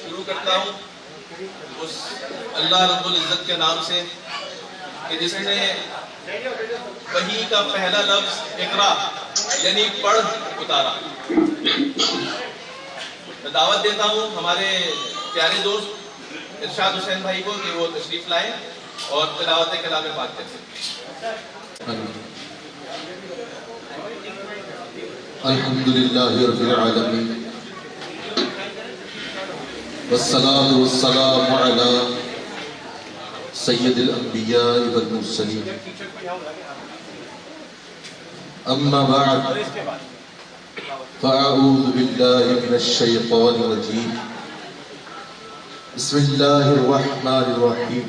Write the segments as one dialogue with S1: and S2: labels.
S1: شروع کرتا ہوں اس اللہ رب العزت کے نام سے کہ جس نے وحی کا پہلا لفظ اقرا یعنی پڑھ اتارا۔ میں دعوت دیتا ہوں ہمارے پیارے دوست ارشاد حسین بھائی کو کہ وہ تشریف لائیں اور تلاوت کلام پاک کریں۔
S2: الحمدللہ رب العالمین والصلاة والسلام علی سید الانبیاء والمرسلین، اما بعد فاعوذ باللہ من الشیطان الرجیم، بسم اللہ الرحمن الرحیم،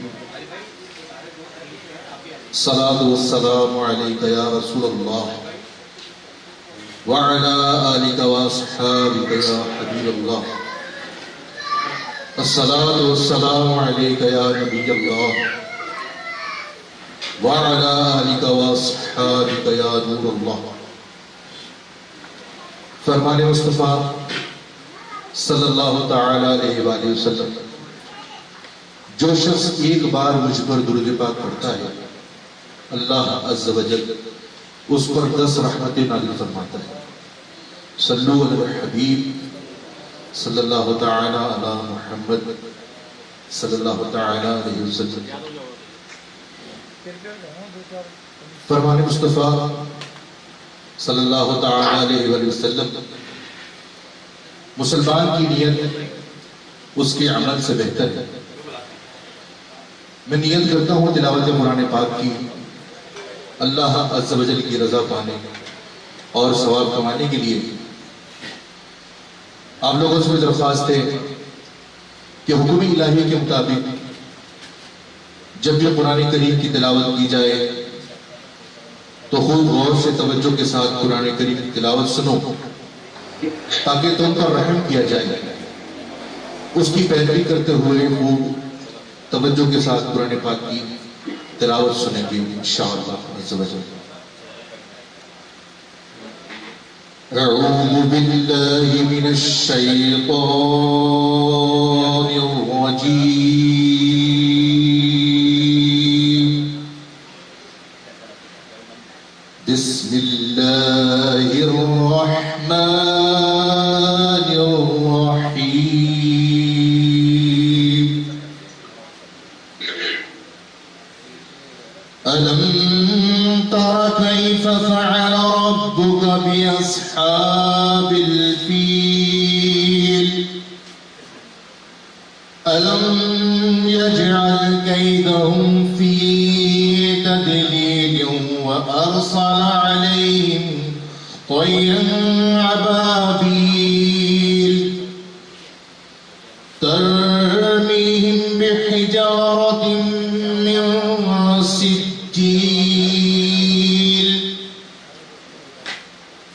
S2: الصلاة والسلام علیک یا رسول اللہ وعلى آلك وأصحابك يا حبيب الله، الصلاة والسلام عليك يا نبي الله وعلى آلك وأصحابك يا نور الله۔ فرمان مصطفیٰ صلی اللہ تعالی علیہ وآلہ وسلم، جو شخص ایک بار مجھ پر درود پاک پڑھتا ہے اللہ عز و جل اس پر 10 رحمتیں نازل فرماتا ہے۔ صلو علی الحبیب صلی اللہ تعالی علی محمد صلی اللہ تعالی علیہ وسلم۔ فرمان مصطفیٰ صلی اللہ تعالی علیہ وآلہ وسلم، مسلمان کی نیت اس کے عمل سے بہتر ہے۔ میں نیت کرتا ہوں تلاوت قرآن پاک کی اللہ عز و جل کی رضا پانے اور ثواب کمانے کے لیے۔ آپ لوگوں سے درخواست ہے کہ حکم الہی کے مطابق جب بھی قرآن کریم کی تلاوت کی جائے تو خوب غور سے توجہ کے ساتھ قرآن کریم کی تلاوت سنو تاکہ تم پر رحم کیا جائے۔ اس کی پیروی کرتے ہوئے خوب توجہ کے ساتھ قرآن پاک کی تلاوت سنیں گے انشاءاللہ عز و جل۔ اعوذ باللہ من الشیطان الرجیم، بسم اللہ الرحمن الرحیم۔ ألم تر كيف فعل ربك بأصحاب الفيل ألم يجعل كيدهم في تدليل وأرسل عليهم طيرا أبابيل ترميهم بحجارة من سجيل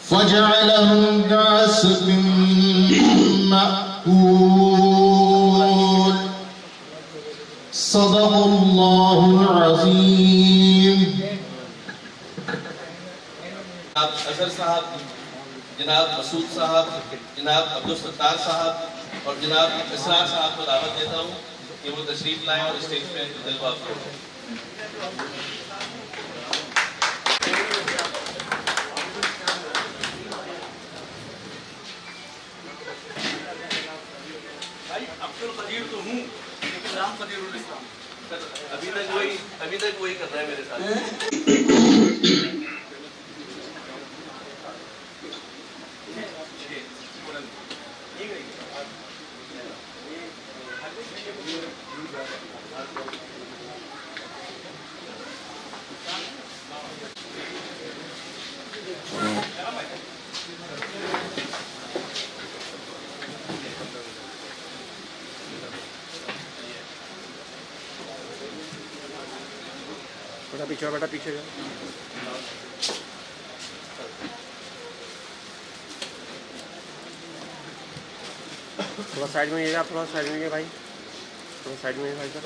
S2: فجعلهم كعصف مأكول۔ صدق اللہ العظیم۔
S1: جناب اظہر صاحب، جناب مسعود صاحب، جناب عبدالستار صاحب اور جناب اسرار صاحب کو دعوت دیتا ہوں کہ وہ تشریف لائیں اور اسٹیج پہ جلوہ افروز کریں۔ عبدالقدیر تو ہوں لیکن نام قدیر الاسلام، ابھی تک وہی کر رہا ہے میرے ساتھ۔
S3: بیٹا پیچھے جاؤ۔ تھوڑا سائڈ میں یہ تھوڑا سائڈ میں یہ بھائی، تھوڑا سائڈ میں بھائی صاحب۔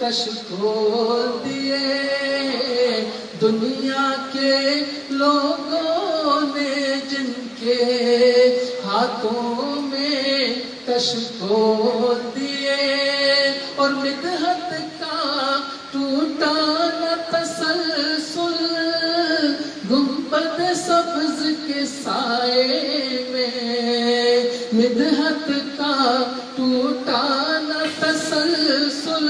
S4: کش کھول دیے، دنیا کے لوگوں نے جن کے ہاتھوں میں کش کھول دیے، اور مدحت کا ٹوٹا نہ تسلسل گنبد سبز کے سائے میں، مدحت کا ٹوٹا نہ تسلسل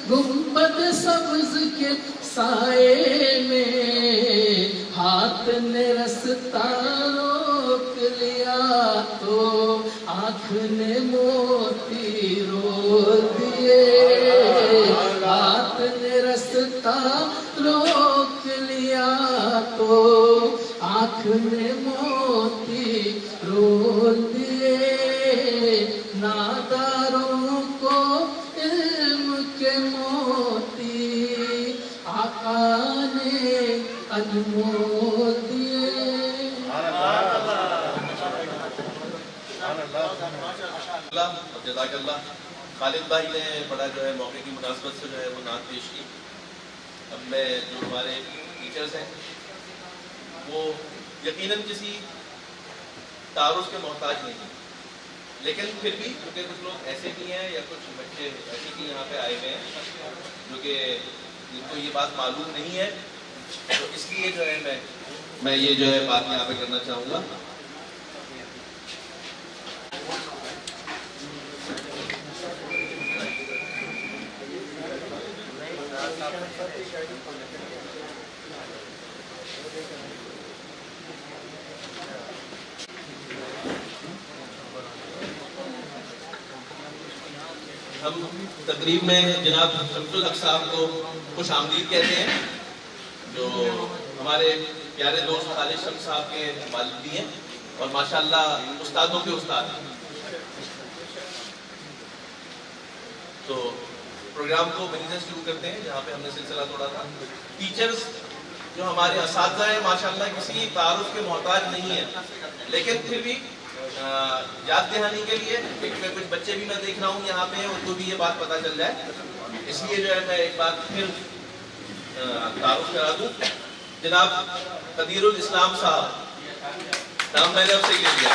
S4: گنبد سبز کے سائے میں، ہاتھ نے رستہ روک لیا تو آنکھ نے موتی رول دیے، ہاتھ نے رستہ روک لیا تو آنکھ نے موتی رول دیے، ناداروں کو علم کے موتی آقا نے انمول دیے۔
S1: جزاک اللہ۔ خالد بھائی نے بڑا جو ہے موقع کی مناسبت سے جو ہے وہ نعت پیش کی۔ اب میں جو ہمارے ٹیچرز ہیں وہ یقیناً کسی تعارف کے محتاج نہیں ہیں، لیکن پھر بھی کیونکہ کچھ لوگ ایسے بھی ہیں یا کچھ بچے ایسے بھی یہاں پہ آئے ہوئے ہیں جو کہ جن کو یہ بات معلوم نہیں ہے، تو اس لیے جو ہے میں یہ جو ہے بات یہاں پہ کرنا چاہوں گا۔ ہم تقریب میں جناب شمس الحق صاحب کو خوش آمدید کہتے ہیں، جو ہمارے پیارے دوست خالد شمس صاحب کے والد بھی ہیں اور ماشاءاللہ استادوں کے استاد ہیں۔ تو پروگرام کو وہیں سے شروع کرتے ہیں جہاں پہ ہم نے سلسلہ توڑا تھا۔ ٹیچرز جو ہمارے اساتذہ ہیں ماشاءاللہ کسی تعارف کے محتاج نہیں ہیں، لیکن پھر بھی یاد دہانی کے لیے کچھ بچے بھی میں دیکھ رہا ہوں یہاں پہ، ان کو بھی یہ بات پتہ چل جائے، اس لیے جو ہے میں ایک بات پھر تعارف کرا دوں۔ جناب قدیر الاسلام صاحب، نام میں نے اب سے لے لیا۔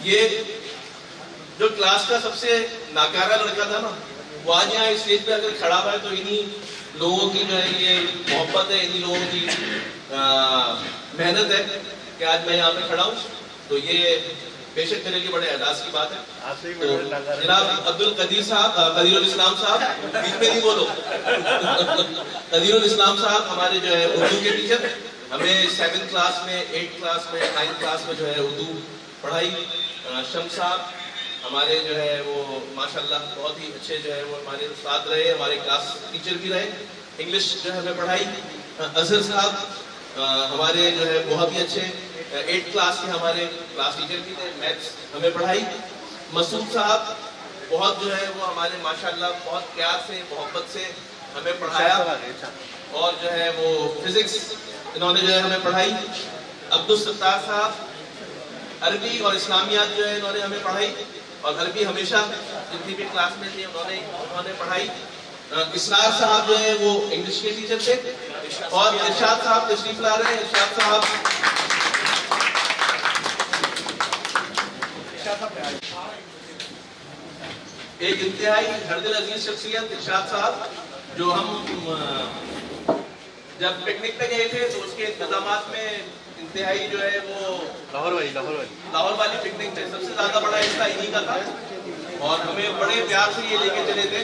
S1: یہ جو کلاس کا سب سے ناکارہ لڑکا تھا نا، وہ آج یہاں اسٹیج پہ اگر کھڑا ہوا ہے تو انہی لوگوں کی جو ہے یہ محبت ہے، انہی لوگوں کی محنت ہے کہ آج میں یہاں پہ کھڑا ہوں، تو یہ بے شک میرے لیے بڑے اعزاز کی بات ہے۔ تو جناب عبد القدیر صاحب، قدیر الاسلام صاحب، بیچ میں نہیں بولو، قدیر الاسلام صاحب ہمارے جو ہے اردو کے ٹیچر، ہمیں 7 کلاس میں، 8 کلاس میں، 9 کلاس میں جو ہے اردو پڑھائی۔ شمس صاحب ہمارے جو ہے وہ ماشاءاللہ بہت ہی اچھے جو ہے وہ ہمارے استاد رہے، ہمارے کلاس ٹیچر بھی رہے، انگلش جو ہے ہمیں پڑھائی۔ اظہر صاحب ہمارے جو ہے بہت ہی اچھے 8 کلاس کے ہمارے کلاس ٹیچر بھی تھے، میتھس ہمیں پڑھائی۔ مسعود صاحب بہت جو ہے وہ ہمارے ماشاءاللہ بہت پیار سے، محبت سے ہمیں پڑھایا، اور جو ہے وہ فزکس انہوں نے جو ہے ہمیں پڑھائی۔ عبدالستار صاحب عربی اور اسلامیات جو ہے انہوں نے ہمیں پڑھائی، اور عربی ہمیشہ جتنی بھی کلاس میں تھی انہوں نے پڑھائی۔ اسرار صاحب جو ہے وہ انگلش کے ٹیچر تھے، اور ارشاد صاحب تشریف لا رہے ہیں۔ ارشاد صاحب ایک انتہائی ہر دل عزیز شخصیت، ارشاد صاحب، جو ہم جب پکنک پہ گئے تھے تو اس کے انتظامات میں انتہائی جو ہے وہ لاہور والی پکنک میں سب سے زیادہ بڑا حصہ انہی کا تھا، اور ہمیں بڑے پیار سے یہ لے کے چلے تھے۔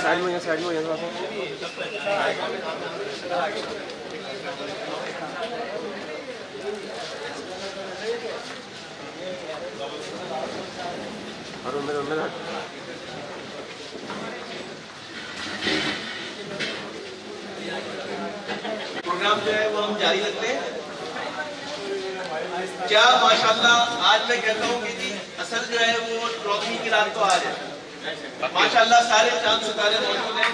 S3: سائڈ میں تھوڑا سا۔
S1: پروگرام جو ہے وہ ہم جاری رکھتے ہیں. کیا ماشاءاللہ آج میں کہتا ہوں کہ جی اصل جو ہے وہ ٹرافی کی رات تو آج ہے. ماشاءاللہ سارے چاند ستارے موجود ہیں,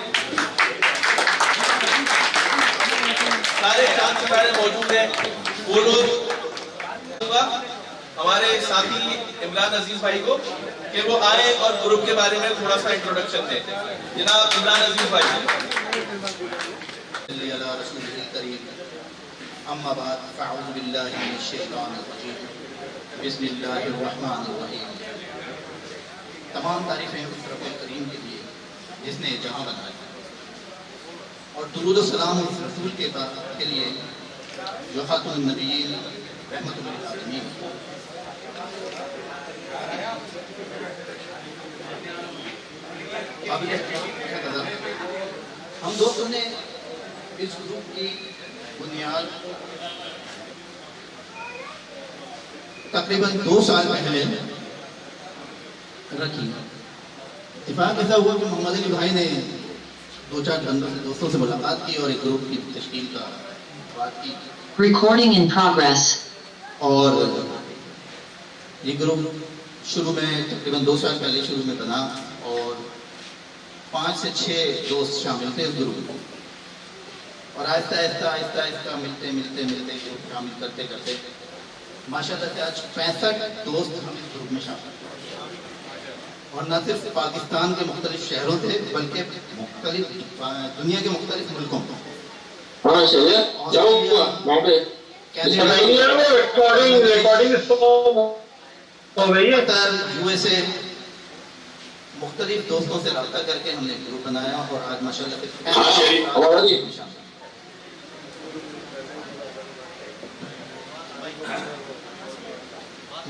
S1: سارے چاند ستارے موجود ہیں. وہ لوگ ہمارے ساتھی عمران عزیز بھائی کو کہ وہ آئے اور گروپ کے بارے میں تھوڑا سا انٹروڈکشن دیں. جناب عمران عزیز بھائی.
S5: اما بعد فاعوذ باللہ من الشیطان الرجیم بسم اللہ الرحمن الرحیم. تمام تعریفیں اس رب الکریم کے لیے جس نے جہاں بنایا, اور درود و سلام اس رسول کے لیے جو خاتم النبیین رحمت للعالمین. ہم دوستوں نے اس گروپ کی بنیاد تقریباً 2 سال پہلے رکھی. اتفاق ایسا ہوا کہ محمد علی بھائی نے 2-4 دوستوں سے ملاقات کی اور ایک گروپ کی تشکیل کا بات کی.
S6: Recording in progress.
S5: اور یہ گروپ شروع میں تقریباً 2 سال پہلے شروع میں بنا اور 5 سے 6 دوست شامل تھے اس گروپ میں. اور آہستہ آہستہ ملتے گروپ شامل کرتے کرتے ماشاءاللہ سے آج 65 دوست ہم اس گروپ میں شامل ہیں. اور نہ صرف پاکستان کے مختلف شہروں سے بلکہ دنیا کے مختلف ملکوں سے. USA مختلف دوستوں سے رابطہ کر کے ہم نے گروپ بنایا اور آج ماشاءاللہ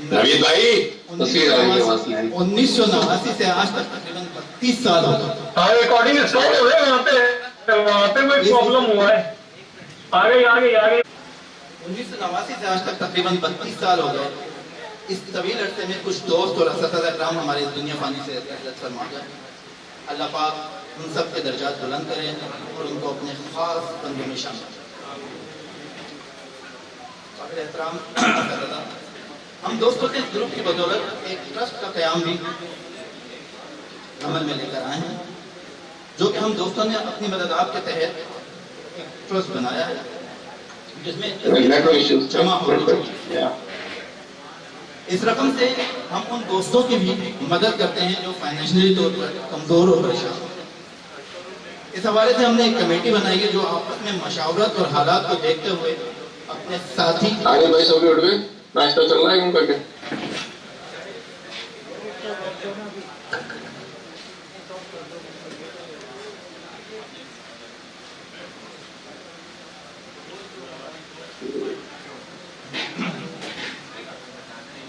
S7: نوید بھائی
S5: 1989 سے آج تک تقریباً 32 سال ہو گئے.
S8: ریکارڈنگ اسٹاپ ہو رہے ہیں, وہاں پہ کوئی پرابلم ہوا ہے. آگے
S5: 1989 سے آج تک تقریباً 32 سال ہو گئے. اس طویل عرصے میں کچھ دوست اور اساتذہ کرام ہمارے دنیا فانی سے رحلت فرما گئے. اللہ پاک ان سب کے درجات بلند کرے اور ان کو اپنے خاص بندوں میں شامل کرے. قابل احترام ہم دوستوں کے گروپ کی بدولت ایک ٹرسٹ کا قیام بھی عمل میں لے کر آئے ہیں, جو کہ ہم دوستوں نے اپنی مدد آپ کے تحت ایک ٹرسٹ بنایا ہے جس میں جمع ہو رہی ہے. اس رقم سے ہم ان دوستوں کی بھی مدد کرتے ہیں جو فائنینشلی طور پر کمزور اور پریشان ہیں. اس حوالے سے ہم نے ایک کمیٹی بنائی ہے جو آپس میں مشاورت اور حالات کو دیکھتے ہوئے اپنے ساتھی
S7: ناشتہ چل رہا ہے ان کا کیا؟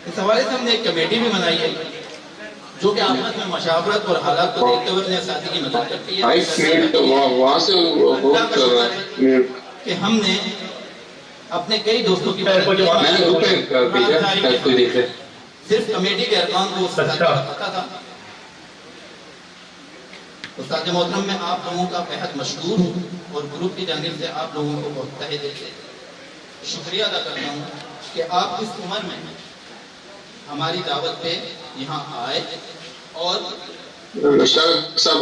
S5: اس حوالے سے ہم نے ایک کمیٹی بھی بنائی ہے جو کہ آپس میں مشاورت اور حالات کو دیکھتے ہوئے اپنے ساتھی کی مدد کرتی ہے. کہ ہم نے اپنے کئی دوستوں کی صرف کمیٹی کے ارکان کو پتا تھا. استاد محترم میں آپ لوگوں کا بہت مشکور ہوں اور گروپ کی جانب سے آپ لوگوں کو بہت تہہ دل سے شکریہ ادا کرتا ہوں کہ آپ اس عمر میں ہماری دعوت پہ یہاں آئے اور
S7: سب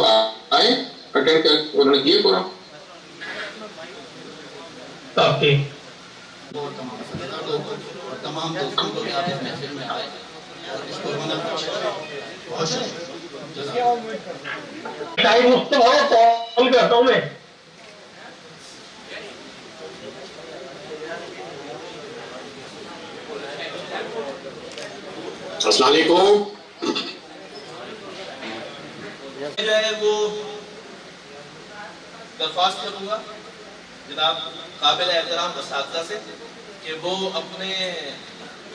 S7: آئے اٹینڈ کر انہوں نے کیے پورا.
S5: اور تمام دوستوں کو بھی آپ اس محفل میں آئے اور اس کو بہت شکریہ.
S8: کرتا ہوں میں.
S7: السلام علیکم.
S1: جو ہے وہ درخواست کروں گا جناب قابل احترام اساتذہ سے کہ وہ اپنے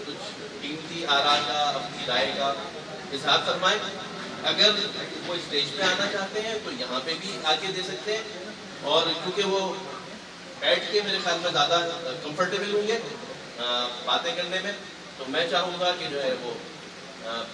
S1: کچھ قیمتی آراء کا اپنی رائے کا اظہار فرمائیں. اگر وہ اسٹیج پہ آنا چاہتے ہیں تو یہاں پہ بھی آگے دے سکتے ہیں, اور کیونکہ وہ بیٹھ کے میرے خیال میں زیادہ کمفرٹیبل ہوں گے باتیں کرنے میں, تو میں چاہوں گا کہ جو ہے وہ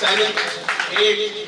S1: 7th 8th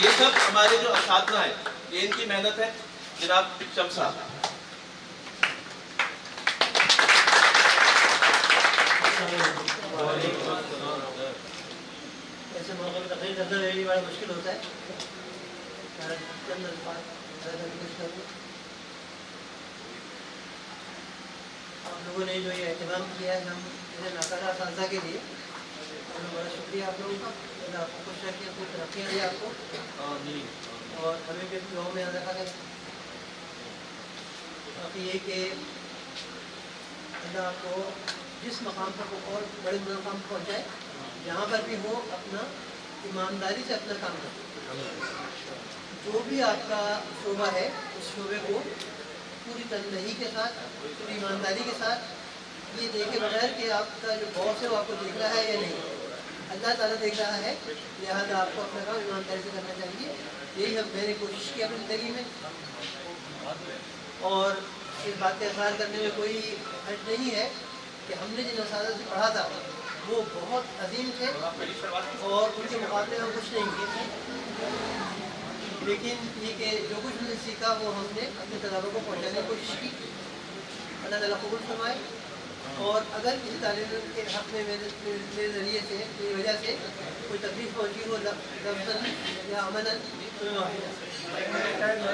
S1: یہ سب ہمارے جو اساتذہ ہیں، یہ ان کی محنت ہے. جناب شمس صاحب.
S9: ایسے موقع پہ تقریر کرنا میرے لیے بڑا مشکل ہوتا ہے. چند الفاظ آپ لوگوں نے جو یہ اہتمام کیا ہے ہم انہیں ناکارہ اساتذہ کے لیے بڑا شکریہ آپ لوگوں کا. اللہ آپ کو خوش رکھے، اپنی ترقیاں دے آپ کو، اور ہمیں بھی دعاؤں میں یاد رکھا کریں. باقی یہ کہ اللہ آپ کو جس مقام پر وہ اور بڑے مقام پر پہنچائے، جہاں پر بھی ہو اپنا ایمانداری سے اپنا کام کریں. جو بھی آپ کا شعبہ ہے اس شعبے کو پوری تنہی کے ساتھ، پوری ایمانداری کے ساتھ، یہ دیکھے بغیر کہ آپ کا جو باس ہے وہ آپ کو دیکھ رہا ہے یا نہیں. اللہ تعالیٰ دیکھ رہا ہے، لہٰذا آپ کو اپنا کام ایمانداری سے کرنا چاہیے. یہی ہم میں نے کوشش کی اپنی زندگی میں، اور اس بات کا اظہار کرنے میں کوئی حرج نہیں ہے کہ ہم نے جن اساتذہ سے پڑھا تھا وہ بہت عظیم تھے اور ان کے مقابلے میں ہم کچھ نہیں کیے، لیکن یہ کہ جو کچھ ہم نے سیکھا وہ ہم نے اپنے طلباء کو پہنچانے کی کوشش کی. اللہ تعالیٰ قبول فرمائے. اور اگر کسی طالب علم کے حق میں میرے ذریعے سے، میری وجہ سے کوئی تکلیف پہنچی ہو لفظاً یا عملاً، تو میں معافی چاہتا ہوں.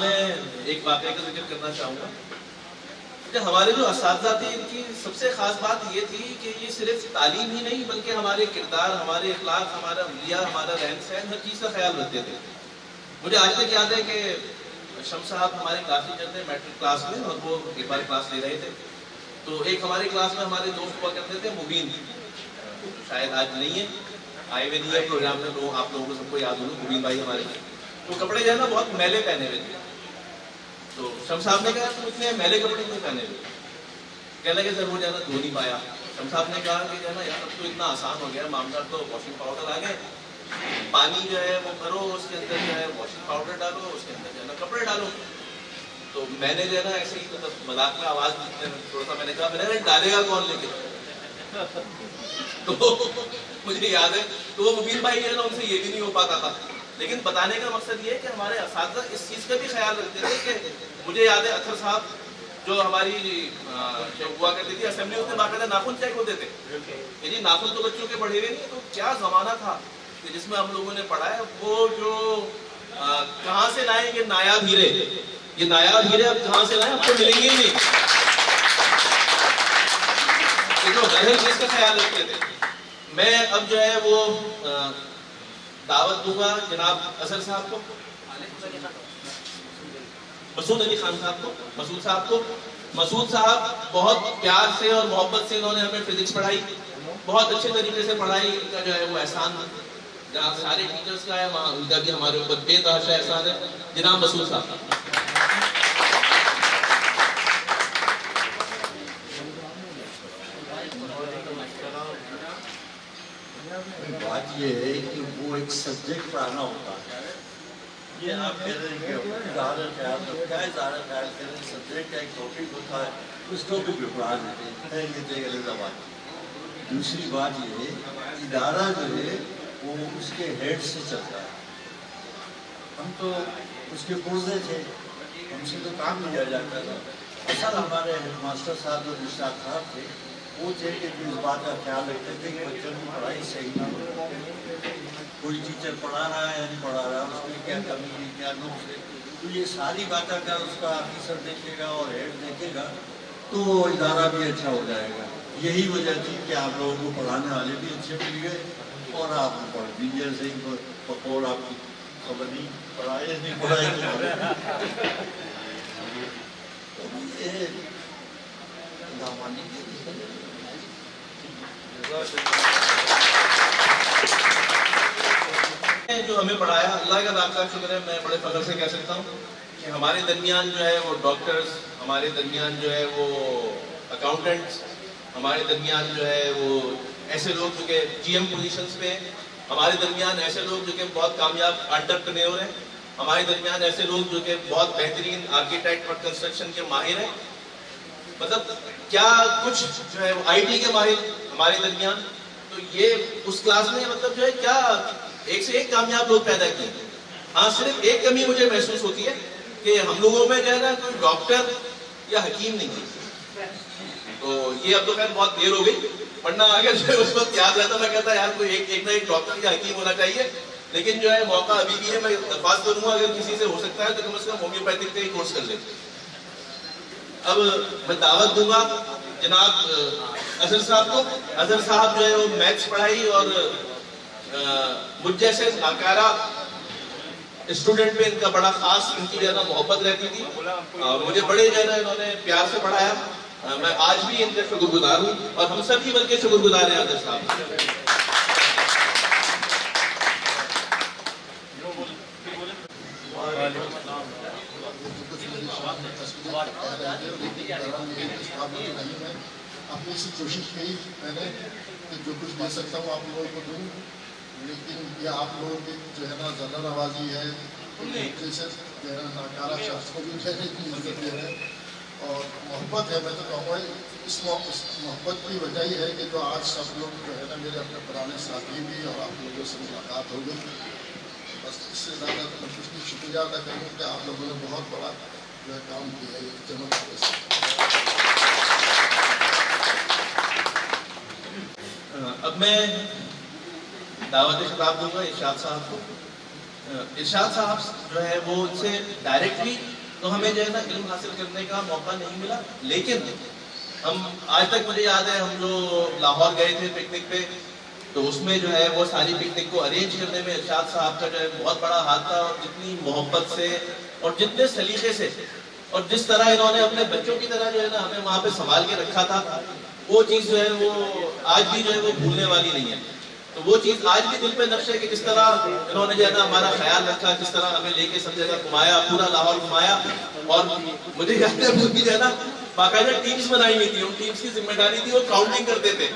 S1: میں ایک واقعے کا ذکر کرنا چاہوں گا. ہمارے جو اساتذہ تھے ان کی سب سے خاص بات یہ تھی کہ یہ صرف تعلیم ہی نہیں بلکہ ہمارے کردار، ہمارے اخلاق، ہمارا رویہ، ہمارا رہن سہن، ہر چیز کا خیال رکھتے تھے. مجھے آج تک یاد ہے کہ شمس صاحب ہمارے کلاس ٹیچر تھے میٹرک کلاس میں، اور وہ ایک بار کلاس لے رہے تھے. تو ایک ہماری کلاس میں ہمارے دوست ہوا کرتے تھے مبین، شاید آج نہیں ہے، آئے ہوئے نہیں ہے پروگرام میں. آپ لوگوں کو سب کو یاد ہوگا مبین بھائی ہمارے. تو کپڑے جو ہے نا بہت میلے پہنے ہوئے تھے. تو شمس صاحب نے کہا تم اتنے میلے کپڑے کیوں پہنے ہوئے؟ کہنے لگے سر وہ جو ہے نا دھو نہیں پایا. شمس صاحب نے کہا کہ جو ہے نا یار اب تو اتنا آسان ہو گیا معاملہ، تو واشنگ پاؤڈر آ گئے، پانی جو ہے وہ بھرو، اس کے اندر جو ہے واشنگ پاؤڈر ڈالو، اس کے اندر جو ہے نا کپڑے ڈالو. تو میں نے جو ہے نا ایسے ہی مطلب مذاق میں آواز تھوڑا سا میں نے کہا ڈالے گا کون لے کے؟ تو مجھے یاد ہے تو وہ مبین بھائی جو ہے نا ان سے یہ بھی نہیں ہو پاتا تھا. لیکن بتانے کا مقصد یہ ہے کہ ہمارے اساتذہ اس چیز کا بھی خیال رکھتے تھے کہ مجھے یاد ہے اطہر صاحب جو ہماری جو ہوا کرتی تھی اسمبلی، اس میں باقاعدہ ناخن چیک ہوتے تھے. یعنی ناخن تو بچوں کے پڑھے ہوئے نہیں، تو کیا زمانہ تھا کہ جس میں ہم لوگوں نے پڑھا ہے. وہ جو کہاں سے لائیں یہ نایاب ہیرے، یہ نایاب ہیرے اب کہاں سے لائیں، اب تو ملیں گے ہی نہیں. جو ہر چیز کا خیال رکھتے تھے. میں اب جو ہے وہ دعوت دوں گا جناب اظہر صاحب کو، مسعود علی خان صاحب کو، مسعود صاحب کو. مسعود صاحب بہت پیار سے اور محبت سے انہوں نے ہمیں فزکس پڑھائی، بہت اچھے طریقے سے پڑھائی. ان کا جو ہے وہ احسان جہاں سارے ٹیچرز کا ہے وہاں ان کا بھی ہمارے اوپر بے تحاشا احسان ہے. جناب مسعود صاحب.
S10: بات یہ ہے کہ وہ ایک سبجیکٹ پڑھانا ہوتا ہے. یہ آپ کہہ رہے ہیں کہ اظہار خیال تو کیا اظہار خیال کر رہے ہیں، سبجیکٹ کا ایک ٹاپک ہوتا ہے، اس ٹاپک پہ پڑھا دیتے ہیں. یہ تو ایک الگ بات ہے. دوسری بات یہ ہے ادارہ جو ہے وہ اس کے ہیڈ سے چلتا ہے. ہم تو اس کے پرزے تھے، ہم سے تو کام لیا جاتا تھا. اصل ہمارے ہیڈ ماسٹر صاحب جو مشتاق صاحب تھے وہ تھے کہ جو اس بات کا خیال رکھتے تھے کہ بچوں کی پڑھائی صحیح نہ ہو. کوئی ٹیچر پڑھا رہا ہے یا نہیں پڑھا رہا، اس میں کیا کمی ہے، کیا نقص ہے، تو یہ ساری باتیں اگر اس کا آفیسر دیکھے گا اور ہیڈ دیکھے گا تو ادارہ بھی اچھا ہو جائے گا. یہی وجہ تھی کہ آپ لوگوں کو پڑھانے والے بھی اچھے مل گئے اور آپ پڑھ بھی جیسے ہی بقول آپ کی خبر نہیں پڑھائے نہیں پڑھائے.
S1: جو ہمیں پڑھایا اللہ کا لاکھ لاکھ شکر ہے. میں بڑے فخر سے کہہ سکتا ہوں کہ ہمارے درمیان جو ہے وہ ڈاکٹرز، ہمارے درمیان جو ہے وہ اکاؤنٹنٹس، ہمارے درمیان جو ہے وہ ایسے لوگ جو کہ جی ایم پوزیشنز پہ ہیں، ہمارے درمیان ایسے لوگ جو کہ بہت کامیاب انٹرپرینور ہیں، ہمارے درمیان ایسے لوگ جو کہ بہت بہترین آرکیٹیکٹ اور کنسٹرکشن کے ماہر ہیں. مطلب کیا کچھ جو ہے وہ آئی ٹی کے ماہر ہمارے درمیان، تو یہ اس کلاس میں مطلب جو ہے کیا ایک سے ایک کامیاب لوگ پیدا کیے. ہاں صرف ایک کمی مجھے محسوس ہوتی ہے کہ ہم لوگوں میں جو ہے نا کوئی ڈاکٹر یا حکیم نہیں ہے. تو یہ اب تو خیر بہت دیر ہو گئی، ورنہ اگر جو ہے اس وقت یاد رہتا میں کہتا یار کوئی ایک نہ ایک ڈاکٹر یا حکیم ہونا چاہیے. لیکن جو ہے موقع ابھی بھی ہے، میں درخواست کروں گا اگر کسی سے ہو سکتا ہے تو کم از کم ہومیوپیتھک کا ہی کورس کر لیں. اب میں دعوت دوں گا جناب اظہر صاحب کو. اظہر صاحب جو ہے وہ میتھس پڑھائی اور مجھ جیسے ناکارہ اسٹوڈنٹ پہ ان کا بڑا خاص ان کی جو ہے نا محبت رہتی تھی اور مجھے بڑے جو ہے نا انہوں نے پیار سے پڑھایا. میں آج بھی ان کے شکر گزار ہوں اور ہم سب ہی بلکہ شکر گزار ہیں اظہر صاحب.
S11: اپنی سے کوشش کی میں نے کہ جو کچھ دے سکتا ہوں آپ لوگوں کو دوں، لیکن یہ آپ لوگوں کی جو ہے نا ذرا نوازی ہے جیسے جو ہے نا ناکارہ شخص کو بھی کہنے کی مدد دے رہے اور محبت ہے. میں تو کہوں گا اس محبت کی وجہ یہ ہے کہ جو آج سب لوگ جو ہے نا میرے اپنے پرانے ساتھی بھی اور آپ لوگوں سے ملاقات ہو گئی. بس اس سے زیادہ میں کچھ نہیں، شکریہ ادا کروں کہ آپ لوگوں نے بہت بڑا جو ہے کام کیا ہے چمک سے.
S1: اب میں دعوت خطاب دوں گا ارشاد صاحب کو. ارشاد صاحب جو ہے وہ ان سے ڈائریکٹلی تو ہمیں جو ہے نا علم حاصل کرنے کا موقع نہیں ملا، لیکن ہم آج تک مجھے یاد ہے ہم جو لاہور گئے تھے پکنک پہ تو اس میں جو ہے وہ ساری پکنک کو ارینج کرنے میں ارشاد صاحب کا جو ہے بہت بڑا ہاتھ تھا. اور جتنی محبت سے اور جتنے سلیقے سے اور جس طرح انہوں نے اپنے بچوں کی طرح جو ہے نا ہمیں وہاں پہ سنبھال کے رکھا تھا، وہ چیز جو ہے وہ آج بھی جو ہے وہ بھولنے والی نہیں ہے. تو وہ چیز آج بھی دل پہ نقش ہے کہ کس طرح انہوں نے جو ہے نا ہمارا خیال رکھا، کس طرح ہمیں لے کے سب جگہ گھمایا، پورا لاہور گھمایا. اور مجھے یاد ہے وہ بھی جو ہے نا باقاعدہ ٹیمز بنائی ہوئی تھی. ان ٹیمز کی ذمہ داری تھی وہ کاؤنٹنگ کرتے تھے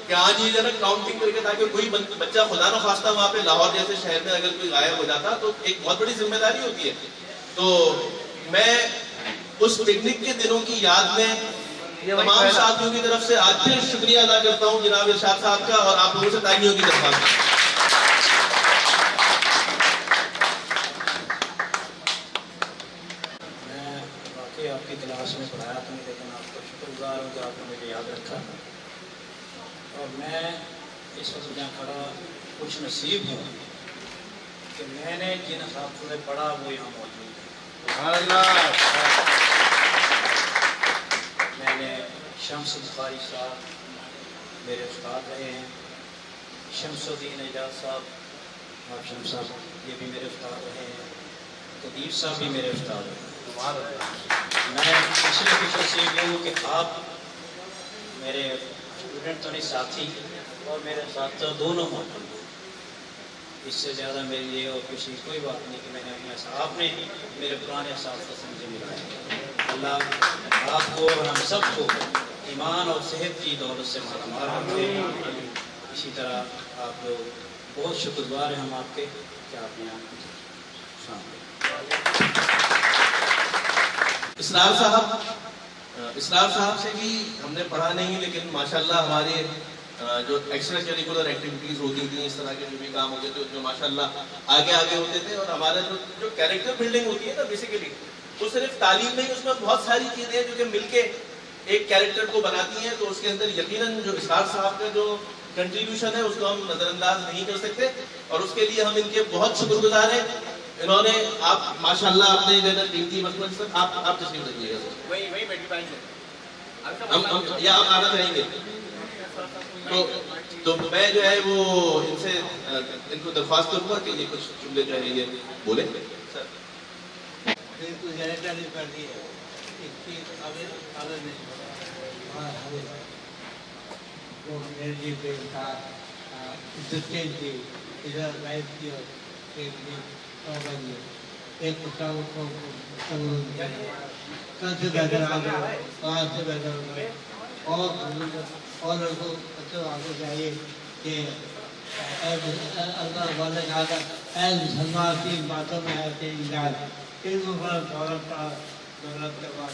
S1: کہ آج یہ جو ہے نا کاؤنٹنگ کر کے تاکہ کوئی بچہ خدا نخواستہ وہاں پہ لاہور جیسے شہر میں اگر کوئی غائب ہو جاتا تو ایک بہت بڑی ذمہ داری ہوتی ہے. تو میں اس پکنک کے دنوں کی یاد میں تمام ساتھیوں کی طرف سے آج پھر شکریہ ادا کرتا ہوں جناب ارشاد صاحب کا اور آپ لوگوں سے تائیوں کی درخواست.
S12: میں واقعی آپ کی کلاس میں پڑھایا تھا لیکن آپ کو شکر گزار ہوں کہ آپ نے مجھے یاد رکھا. اور میں اس وقت جہاں کھڑا کچھ نصیب ہوں کہ میں نے جن حافظ میں پڑھا وہ یہاں موجود ہے. میں نے شمس بخاری صاحب میرے استاد رہے ہیں، شمس الدین اعجاز صاحب آپ شمس صاحب یہ بھی میرے استاد رہے ہیں، قدیر صاحب بھی میرے استاد رہے ہیں. میں پچھلے پیچھے سے ہوں کہ آپ میرے اسٹوڈنٹ تو نہیں ساتھی اور میرے ساتھ دونوں موجود ہیں. اس سے زیادہ میرے لیے اور کسی کوئی بات نہیں کہ میں نے اپنے آپ نے میرے پرانے اساتذہ سے مجھے ملایا. اللہ آپ کو اور ہم سب کو ایمان اور صحت کی دولت سے مالا مال رکھے. اسی طرح آپ لوگ بہت شکر گزار ہیں ہم آپ کے کہ آپ یہاں
S1: اسرار صاحب سے بھی ہم نے پڑھا نہیں، لیکن ماشاءاللہ ہمارے جو ایکسٹرا کریکولر ایکٹیویٹیز ہوتی تھیں، اس طرح کے جو بھی کام ہوتے تھے اس میں ماشاءاللہ آگے ہوتے تھے. اور ہمارا جو کیریکٹر بلڈنگ ہوتی ہے نا بیسیکلی وہ صرف تعلیم نہیں، اس میں بہت ساری چیزیں ہیں جو کہ مل کے ایک کیریکٹر کو بناتی ہیں. تو اس کے اندر یقیناً جو اسرار صاحب کا جو کنٹریبیوشن ہے اس کو ہم نظر انداز نہیں کر سکتے اور اس کے لیے ہم ان کے بہت شکر گزار ہیں. انہوں نے آپ ماشاءاللہ اپنے قیمتی وقت آپ تشریف رکھیے گا یا آپ آنا چاہیں گے تو میں جو ہے وہ ان سے ان کو درخواست کروں گا کہ یہ کچھ جملے جو ہے یہ بولیں.
S13: اور آگے چاہیے کہ اللہ والے اے مسلمان کی باتوں میں ایسے دولت کا دولت کے بعد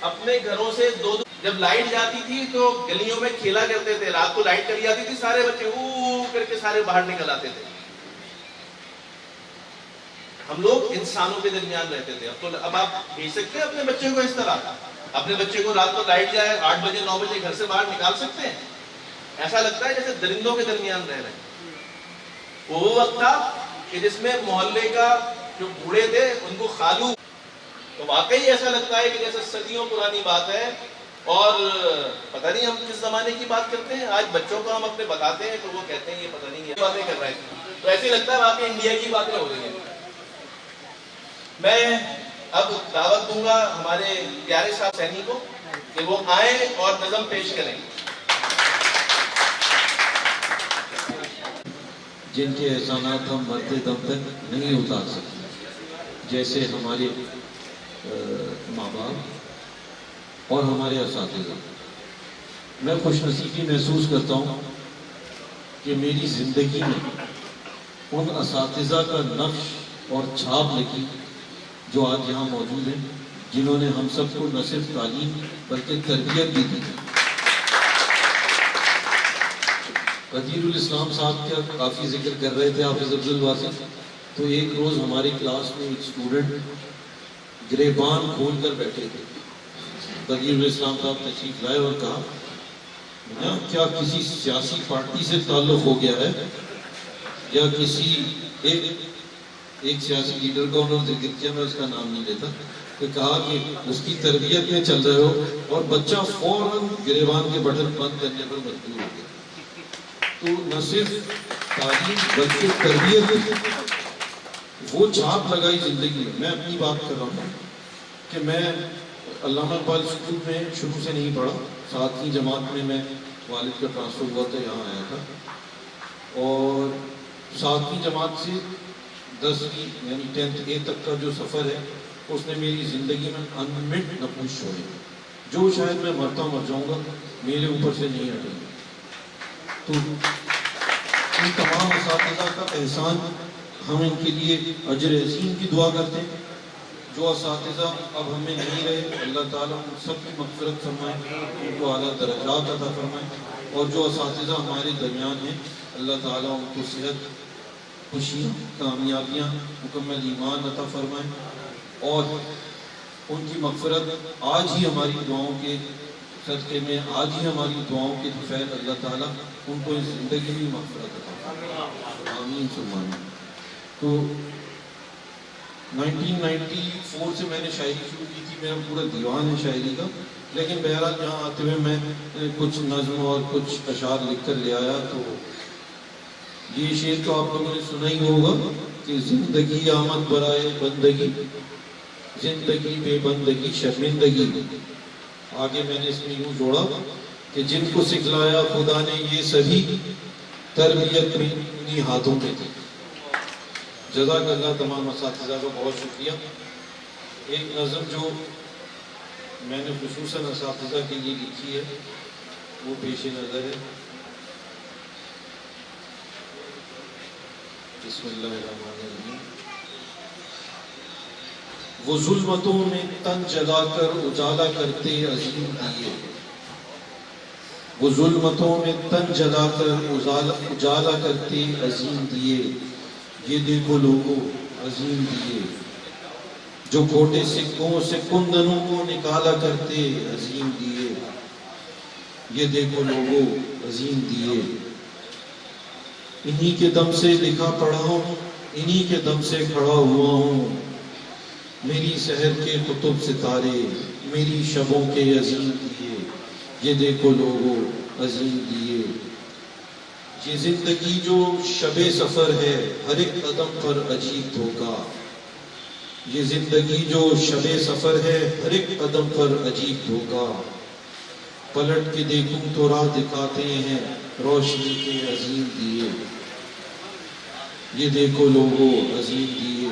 S1: اپنے گھروں سے جب لائٹ جاتی تھی تو گلیوں میں کھیلا کرتے تھے. رات کو لائٹ چلی جاتی تھی, سارے بچے او کر کے سارے باہر نکل آتے تھے. ہم لوگ انسانوں کے درمیان رہتے تھے. اب آپ بھیج سکتے ہیں اپنے بچے کو اس طرح؟ اپنے بچے کو رات کو لائٹ جائے 8 بجے 9 بجے گھر سے باہر نکال سکتے ہیں؟ ایسا لگتا ہے جیسے درندوں کے درمیان رہ رہے ہیں. وہ وقت تھا کہ جس میں محلے کا جو بوڑھے تھے ان کو خالو, تو واقعی ایسا لگتا ہے کہ جیسے صدیوں پرانی بات ہے. اور پتہ نہیں ہم کس زمانے کی بات کرتے ہیں. آج بچوں کو ہم اپنے بتاتے ہیں تو وہ کہتے ہیں یہ پتہ نہیں یہ باتیں کر رہے ہیں. تو ایسے لگتا ہے واقعی انڈیا کی باتیں ہو رہی ہیں. میں اب دعوت دوں گا ہمارے پیارے صاحب سینی کو کہ وہ آئیں اور نظم پیش کریں.
S14: جن کے احسانات ہم مرتے دم تک نہیں اتار سکتے, جیسے ہمارے ماں باپ اور ہمارے اساتذہ. میں خوش نصیبی محسوس کرتا ہوں کہ میری زندگی میں ان اساتذہ کا نقش اور چھاپ لگی جو آج یہاں موجود ہیں, جنہوں نے ہم سب کو نہ صرف تعلیم بلکہ تربیت بھی دی. قدیر الاسلام صاحب کا کافی ذکر کر رہے تھے حافظ افضل واسف. تو ایک روز ہماری کلاس میں ایک اسٹوڈنٹ گریبان کھول کر بیٹھے تھے. قدیر الاسلام صاحب تشریف لائے اور کہا کیا کسی سیاسی پارٹی سے تعلق ہو گیا ہے, یا کسی ایک سیاسی لیڈر کا انہوں نے ذکر کیا, میں اس کا نام نہیں لیتا, تو کہا کہ اس کی تربیت میں چل رہے ہو, اور بچہ فوراً گریبان کے بٹن بند کرنے پر مجبور ہو گیا. تو نہ صرف تعلیم بلکہ تربیت وہ چھاپ لگائی زندگی میں. میں اپنی بات کر رہا ہوں کہ میں علامہ اقبال اسکول میں شروع سے نہیں پڑھا. 7ویں جماعت میں میں والد کا ٹرانسفر ہوا تھا, یہاں آیا تھا, اور 7ویں جماعت سے 10ویں یعنی 10th A تک کا جو سفر ہے اس نے میری زندگی میں انمٹ نقوش چھوڑے, جو شاید میں مر جاؤں گا میرے اوپر سے نہیں ہٹے. تو ان تمام اساتذہ کا احسان, ہم ان کے لیے اجر عظیم کی دعا کرتے ہیں. جو اساتذہ اب ہمیں نہیں رہے, اللہ تعالیٰ ان سب کی مغفرت فرمائے, ان کو اعلیٰ درجات عطا فرمائے. اور جو اساتذہ ہمارے درمیان ہیں, اللہ تعالیٰ ان کو صحت, خوشی, کامیابیاں, مکمل ایمان عطا فرمائے, اور ان کی مغفرت آج ہی ہماری دعاؤں کے صدقے میں, آج ہی ہماری دعاؤں کے فیض اللہ تعالیٰ ان کو اس زندگی میں مغفرت عطا فرمائے. آمین ثم آمین. تو 1994 سے میں نے شاعری شروع کی تھی, میرا پورا دیوان ہے شاعری کا, لیکن بہرحال یہاں آتے ہوئے میں کچھ نظم اور کچھ اشعار لکھ کر لے آیا. تو یہ شعر تو آپ لوگوں نے سنا ہی ہوگا کہ زندگی آمد برائے بندگی, زندگی بے بندگی شرمندگی. آگے میں نے اس میں یوں جوڑا کہ جن کو سکھلایا خدا نے یہ سبھی, تربیت میں انہی ہاتھوں میں تھی. جزاک اللہ تمام اساتذہ کا بہت شکریہ. ایک نظم جو میں نے خصوصاً اساتذہ کے لیے لکھی ہے وہ پیش نظر ہے. بسم اللہ الرحمن الرحیم. وہ ظلمتوں میں تن جلا کر اجالا کرتے عظیم دیے, وہ ظلمتوں میں تن جلا کر اجالا کرتے عظیم دیے. یہ دیکھو لوگوں عظیم دیے, جو کھوٹے سکوں سے کندنوں کو نکالا کرتے عظیم دیے. یہ دیکھو لوگوں عظیم دیے. انہی کے دم سے لکھا پڑھا ہوں, انہی کے دم سے کھڑا ہوا ہوں. میری سحر کے قطب ستارے, میری شبوں کے عظیم دیے. یہ دیکھو لوگوں عظیم دیے. یہ زندگی جو شب سفر ہے, ہر ایک قدم پر عجیب دھوکا. یہ زندگی جو شب سفر ہے, ہر ایک قدم پر عجیب دھوکا. پلٹ کے دیکھوں تو راہ دکھاتے ہیں روشنی کے عظیم دیے. یہ دیکھو لوگوں عظیم دیے.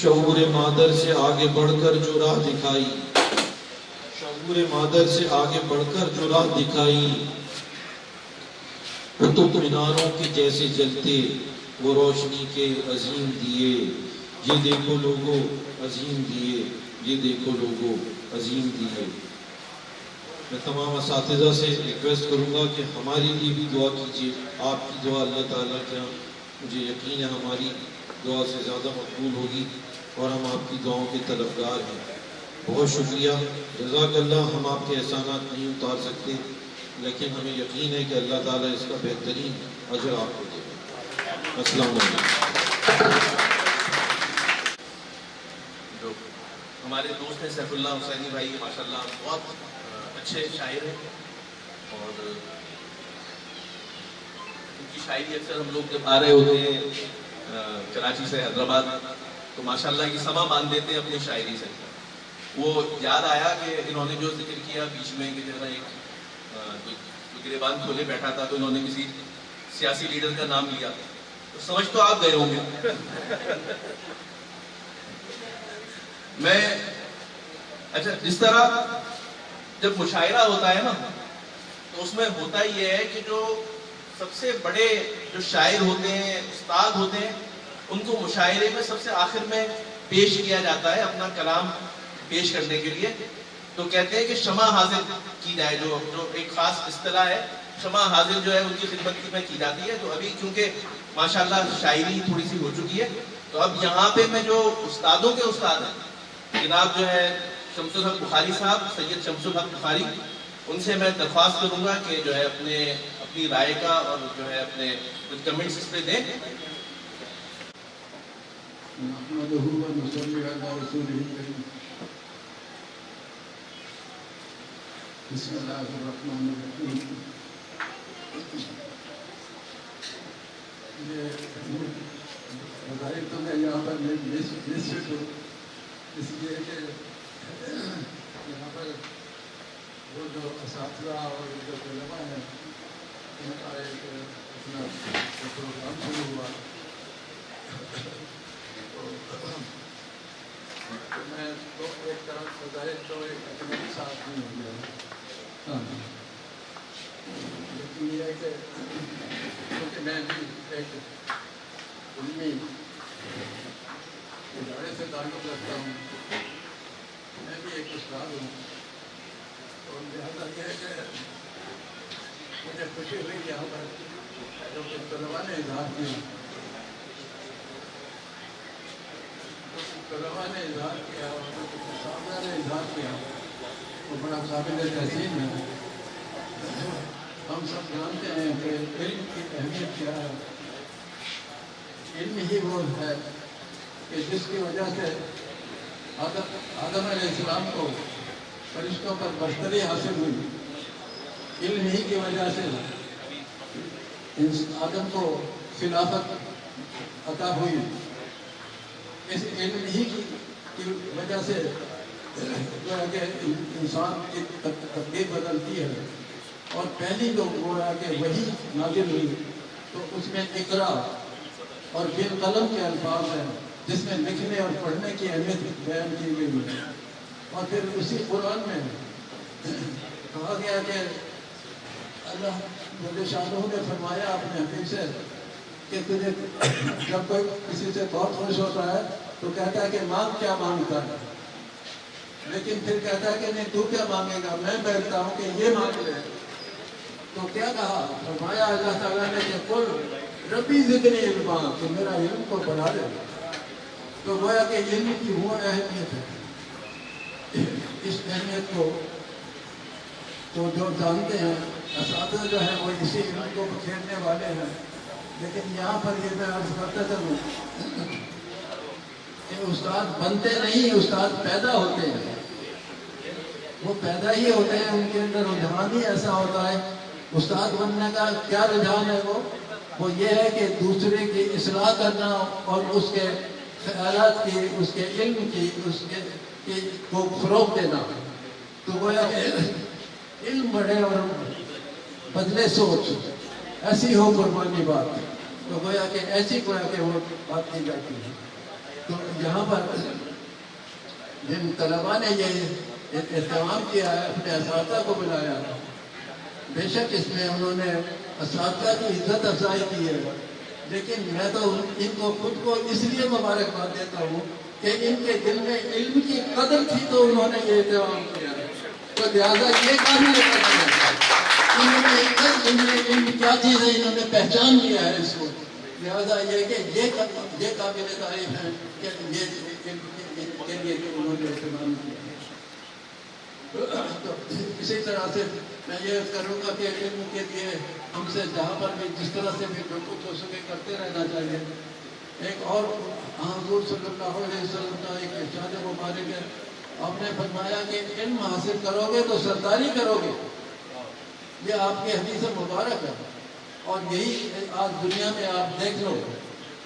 S14: شعور مادر سے آگے بڑھ کر جو راہ دکھائی, شعور مادر سے آگے بڑھ کر جو راہ دکھائی. قطب میناروں کے جیسے جلتے وہ روشنی کے عظیم دیے. یہ دیکھو لوگوں عظیم دیے. یہ دیکھو لوگوں عظیم دی ہے۔ میں تمام اساتذہ سے ریکویسٹ کروں گا کہ ہمارے لیے بھی دعا کیجیے، آپ کی دعا اللہ تعالیٰ کے یہاں مجھے یقین ہے ہماری دعا سے زیادہ مقبول ہوگی اور ہم آپ کی دعاؤں کے طلبگار ہیں۔ بہت شکریہ، جزاک اللہ۔ ہم آپ کے احسانات نہیں اتار سکتے، لیکن ہمیں یقین ہے کہ اللہ تعالیٰ اس کا بہترین اجر آپ کو دے گا۔ السلام علیکم۔
S1: جو ہمارے دوست ہیں سیف اللہ حسینی بھائی، ماشاءاللہ بہت اچھے شاعر ہیں، اور ان کی شاعری اکثر ہم لوگ جب آ رہے ہوتے ہیں کراچی سے حیدرآباد تو ماشاءاللہ یہ سما باندھ دیتے ہیں اپنی شاعری سے۔ وہ یاد آیا کہ انہوں نے جو ذکر کیا بیچ میں کہ جو ہے ایک گریبان کھولے بیٹھا تھا تو انہوں نے کسی سیاسی لیڈر کا نام لیا، تو سمجھ تو آپ گئے ہوں گے۔ میں اچھا، جس طرح جب مشاعرہ ہوتا ہے نا تو اس میں ہوتا یہ ہے کہ جو سب سے بڑے جو شاعر ہوتے ہیں، استاد ہوتے ہیں، ان کو مشاعرے میں سب سے آخر میں پیش کیا جاتا ہے اپنا کلام پیش کرنے کے لیے۔ تو کہتے ہیں کہ شمع حاضر کی جائے، جو ایک خاص اصطلاح ہے، شمع حاضر جو ہے ان کی خدمت میں کی جاتی ہے۔ تو ابھی کیونکہ ماشاءاللہ شاعری تھوڑی سی ہو چکی ہے تو اب یہاں پہ میں جو استادوں کے استاد ہیں، جناب جو ہے شمس الحق بخاری صاحب، سید شمس الحق بخاری، ان سے میں درخواست کروں گا کہ جو ہے اپنی رائے کا اور جو ہے اپنے کچھ کمنٹس اس پہ دیں۔
S11: بسم اللہ الرحمن الرحیم۔ یہ تو میں یہاں پر لسٹ ہوں اس لیے کہ یہاں پر وہ جو اساتذہ اور جو طلباء ہیں ان کا ایک اپنا پروگرام شروع ہوا، تو میں تو ایک طرح سے ظاہر تو ایک اپنے ساتھ نہیں ہو گیا، لیکن یہ ہے کہ کیونکہ میں بھی ایک علمی ادارے سے تعلق رکھتا ہوں، میں بھی ایک استاد ہوں، اور لہٰذا یہ ہے کہ مجھے خوشی ہوئی یہاں پر جو کہ طلباء نے اظہار کیا، طلباء نے اظہار کیا اور اساتذہ نے اظہار کیا، وہ بڑا قابل تحسین ہے۔ ہم سب جانتے ہیں کہ علم کی اہمیت کیا ہے۔ علم ہی وہ ہے کہ جس کی وجہ سے آدم علیہ السلام کو فرشتوں پر برتری حاصل ہوئی، علم ہی کی وجہ سے آدم کو خلافت عطا ہوئی، اس علم ہی کی وجہ سے جو ہے کہ انسان کی تقدیر بدلتی ہے، اور پہلی تو وہ ہے کہ وہی نازل ہوئی تو اس میں اقرا اور بالقلم کے الفاظ ہیں جس میں لکھنے اور پڑھنے کی اہمیت بیان کی گئی ہے، اور پھر اسی قرآن میں کہا گیا کہ اللہ جل شانہ نے فرمایا اپنے حبیب سے کہ تجھے جب کوئی کسی سے بہت خوش ہوتا ہے تو کہتا ہے کہ مانگ کیا مانگتا ہے، لیکن پھر کہتا ہے کہ نہیں تو کیا مانگے گا، میں بیٹھتا ہوں کہ یہ مانگ لے۔ تو کیا کہا، فرمایا اللہ تعالیٰ نے کہ قل ربی زدنی علما، کہ میرا علم کو بڑھا دے۔ تو گویا کہ علم کی وہ اہمیت ہے، اس اہمیت کو تو جو جانتے ہیں اساتذہ جو ہیں وہ اسی علم کو بکھیرنے والے ہیں، لیکن یہاں پر یہ میں عرض کرتا چلوں کہ استاد بنتے نہیں، استاد پیدا ہوتے ہیں، وہ پیدا ہی ہوتے ہیں، ان کے اندر رجحان ہی ایسا ہوتا ہے۔ استاد بننے کا کیا رجحان ہے، وہ یہ ہے کہ دوسرے کی اصلاح کرنا اور اس کے خیالات کی، اس کے علم کی، اس کے کو فروغ دینا۔ تو گویا کہ علم بڑھے اور بدلے سوچ، ایسی ہو قربانی بات، تو گویا کہ ایسی گویا کہ وہ بات کی جاتی ہے۔ تو یہاں پر جن طلباء نے یہ اہتمام کیا ہے، اپنے اساتذہ کو بلایا، بے شک اس میں انہوں نے اساتذہ کی عزت افزائی کی ہے، لیکن میں تو ان کو خود کو اس لیے مبارکباد دیتا ہوں
S4: کہ ان کے دل میں علم کی قدر تھی تو انہوں نے یہ اہتمام کیا، تو لہٰذا یہ قابل قدر ہے۔ انہوں نے علم کیا چیز ہے انہوں نے پہچان لیا ہے اس کو، لہٰذا یہ کہ یہ قابل تعریف ہے کہ یہ کے لیے انہوں نے اہتمام کیا۔ تو اسی طرح سے میں یہ کروں گا کہ علم کے لیے ہم سے جہاں پر بھی جس طرح سے بھی جو کچھ ہو سکے کرتے رہنا چاہیے۔ ایک اور حضور صلی اللہ علیہ وسلم کا ایک ارشاد مبارک ہے، آپ نے فرمایا کہ علم حاصل کرو گے تو سرداری کرو گے، یہ آپ کی حدیث مبارک ہے۔ اور یہی آج دنیا میں آپ دیکھ لو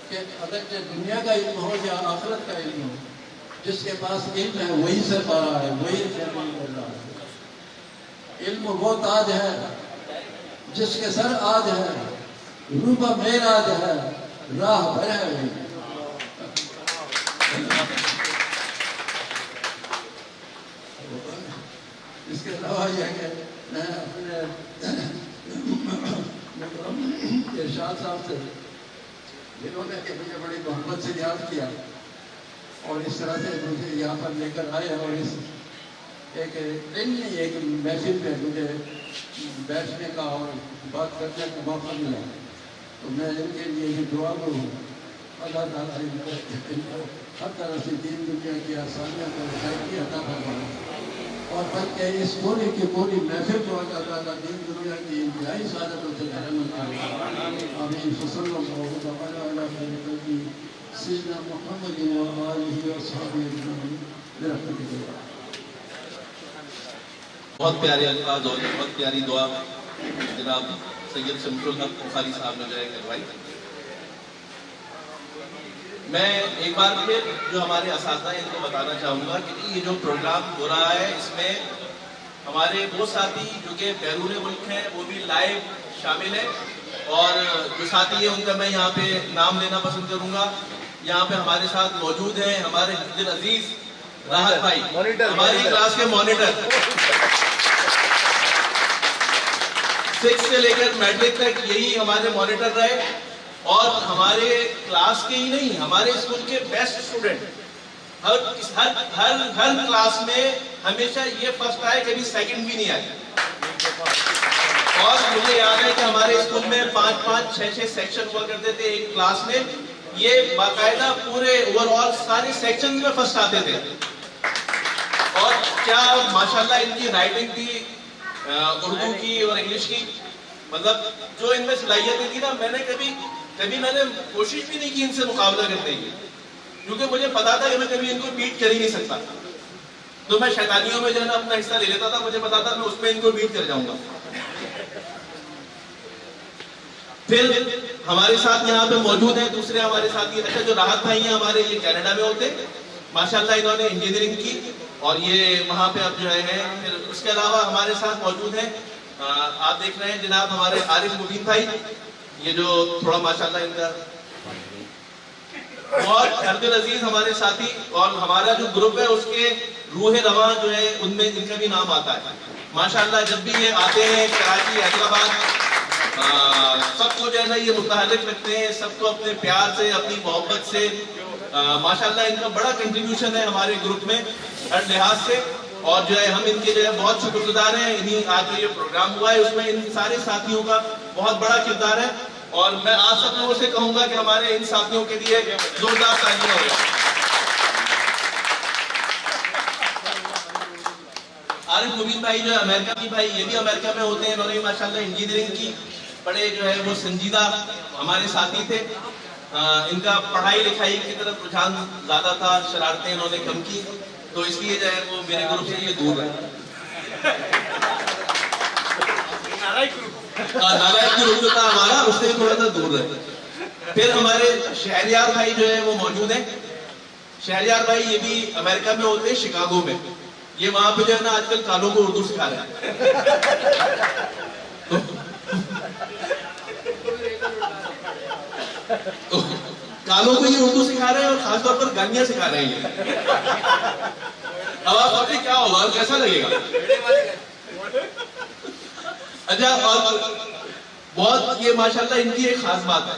S4: کہ اگر دنیا کا علم ہو یا آخرت کا علم ہو، جس کے پاس علم ہے وہی سے پارا ہے، وہی سے کر رہا ہے۔ علم وہ تاج ہے جس کے سر آج ہے، روبہ میراج ہے، راہ بھر ہے وہی۔ اس کے علاوہ یہ کہ میں اپنے ارشاد صاحب سے جنہوں نے کہ مجھے بڑی محبت سے یاد کیا اور اس طرح سے مجھے یہاں پر لے کر آئے، اور اس ایک ایک محفل میں مجھے بیٹھنے کا اور بات کرنے کا موقع ملا، تو میں ان کے لیے بھی دعا گو ہوں۔ اللہ تعالیٰ ان کو ہر طرح سے دین دنیا کی آسانیاں کو رسائی عطا فرمائے، اور بلکہ اس پوری کی پوری محفل کو اللہ تعالیٰ دین دنیا کی انتہائی سعادتوں سے محروم کرے۔ آمین۔ صلی اللہ علیہ وسلم سیدنا محمد وآلہ وصحبہ اجمعین برحمتہ اللہ۔
S1: بہت پیارے الفاظ اور بہت پیاری دعا جناب سید شمس الحق بخاری صاحب نے جو ہے کروائی۔ میں ایک بار پھر جو ہمارے اساتذہ ہیں ان کو بتانا چاہوں گا کہ یہ جو پروگرام ہو رہا ہے اس میں ہمارے وہ ساتھی جو کہ بیرون ملک ہیں وہ بھی لائیو شامل ہیں، اور جو ساتھی ہیں ان کا میں یہاں پہ نام لینا پسند کروں گا۔ یہاں پہ ہمارے ساتھ موجود ہیں ہمارے حفظ العزیز راحت بھائی، ہماری کلاس کے مانیٹر، 6 سے لے کر میٹرک تک یہی ہمارے مانیٹر رہے، اور ہمارے کلاس کے ہی نہیں ہمارے اسکول کے بیسٹ اسٹوڈنٹ، ہر کلاس میں ہمیشہ یہ فرسٹ آئے، کبھی سیکنڈ بھی نہیں آئے۔ اور مجھے یاد ہے کہ ہمارے اسکول میں 5-5 6-6 سیکشن ہوا کرتے تھے ایک کلاس میں، یہ باقاعدہ پورے اوور آل سارے سیکشن میں فرسٹ آتے تھے۔ اور کیا ماشاءاللہ ان کی رائٹنگ تھی، اردو کی اور انگلش کی، مطلب جو ان میں صلاحیتیں تھی نا، میں نے کبھی میں نے کوشش بھی نہیں کی ان سے مقابلہ کرنے کی، کیونکہ مجھے پتا تھا کہ میں کبھی ان کو بیٹ کر ہی نہیں سکتا، تو میں شیطانیوں میں جو ہے نا اپنا حصہ لے لیتا تھا، مجھے پتا تھا میں اس میں ان کو بیٹ کر جاؤں گا۔ پھر ہمارے ساتھ یہاں پہ موجود ہیں دوسرے ہمارے ساتھی، اچھا جو راحت بھائی ہیں ہمارے، یہ کینیڈا میں ہوتے، ماشاءاللہ انہوں نے انجینئرنگ کی اور یہ وہاں پہ اب جو ہے ہیں۔ پھر اس کے علاوہ ہمارے ساتھ موجود ہیں، آپ دیکھ رہے ہیں جناب ہمارے عارف مبین بھائی، یہ جو تھوڑا ماشاءاللہ ان کا، اور عبد العزیز ہمارے ساتھی، اور ہمارا جو گروپ ہے اس کے روح رواں جو ہے ان میں ان کا بھی نام آتا ہے ماشاءاللہ۔ جب بھی یہ آتے ہیں کراچی، حیدرآباد، سب کو جو ہے نا یہ متحرک رکھتے ہیں، سب کو اپنے پیار سے اپنی محبت سے، ماشاءاللہ ان کا بڑا کنٹریبیوشن ہے ہمارے گروپ میں ہر لحاظ سے، اور جو ہے ہم ان کے جو ہے بہت شکر گزار ہیں۔ آج جو یہ پروگرام ہوا ہے اس میں ان سارے ساتھیوں کا بہت بڑا کردار ہے، اور میں آپ سب لوگوں سے کہوں گا کہ ہمارے ان ساتھیوں کے لیے زوردار تالیاں ہو جائیں۔ عارف مبین بھائی جو ہے امریکہ کی بھائی، یہ بھی امریکہ میں ہوتے ہیں، انہوں نے ماشاءاللہ انجینئرنگ کی، بڑے جو ہے وہ سنجیدہ ہمارے ساتھی تھے۔ ان کا پڑھائی لکھائی کی طرف رجحان زیادہ تھا، شرارتیں انہوں نے کم کی، تو اس لیے جو ہے وہ میرے گروپ سے یہ دور ہے۔ نالائق گروپ جو تھا ہمارا اس سے تھوڑا سا دور ہے۔ پھر ہمارے شہریار بھائی جو ہے وہ موجود ہیں۔ شہریار بھائی یہ بھی امریکہ میں ہوتے ہیں، شکاگو میں، یہ وہاں پہ جو ہے نا آج کل کالوں کو اردو سکھا رہے ہیں، کالوں کو یہ اردو سکھا رہے ہیں، اور خاص طور پر گانیاں سکھا رہے ہیں۔ اب آپ سوچیں کیا ہوگا، کیسا لگے گا؟ اچھا، اور بہت یہ ماشاءاللہ ان کی ایک خاص بات ہے،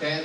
S15: 10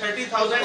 S1: 30,000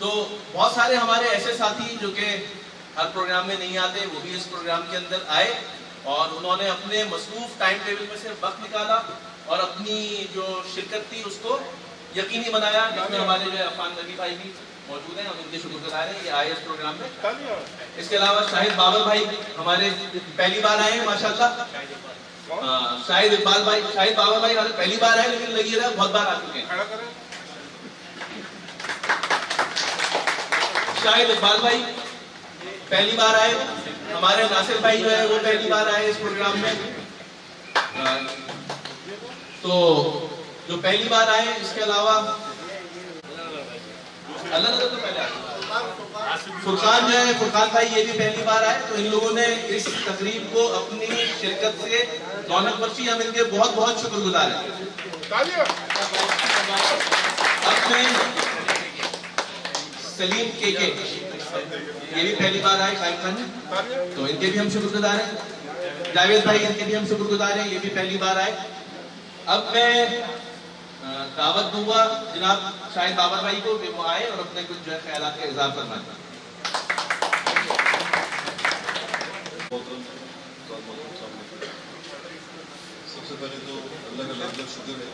S1: تو بہت سارے ہمارے ایسے ساتھی جو کہ ہر پروگرام میں نہیں آتے وہ بھی اس پروگرام کے اندر آئے اور انہوں نے اپنے مصروف ٹائم ٹیبل میں سے وقت نکالا اور اپنی جو شرکت تھی اس کو یقینی بنایا. جس میں ہمارے جو عفان نبی بھائی بھی موجود ہیں, ہم ان کے شکر گزار ہیں, یہ آئے اس پروگرام میں. اس کے علاوہ شاہد بابر بھائی ہمارے پہلی بار آئے ہیں ماشاءاللہ. شاہد اقبال بھائی, شاہد بابر بھائی ہمارے پہلی بار آئے لیکن لگی رہا بہت بار آ چکے ہیں. شاہد اقبال بھائی پہلی بار آئے. ہمارے ناصر بھائی جو ہے وہ پہلی بار آئے اس پروگرام میں. تو جو پہلی بار آئے, اس کے علاوہ اللہ نظر تو پہلے آئے, فرقان جو ہے فرقان بھائی یہ بھی پہلی بار آئے. تو ان لوگوں نے اس تقریب کو اپنی شرکت سے رونق بخشی, ہم ان کے بہت بہت شکر گزار ہیں. اب میں سلیم کے یہ بھی پہلی بار آئے قائم خان, تو ان کے بھی ہم شکر گزار ہیں. جاوید بھائی ان کے بھی ہم شکر گزار ہیں, یہ بھی پہلی بار آئے. اب میں دعوت دوں گا جناب شاہد بابر بھائی کو کہ وہ آئے اور اپنے کچھ جو ہے خیالات کا اظہار فرمائیں.
S16: سب سے پہلے تو اللہ کا لاکھ لاکھ شکر ہے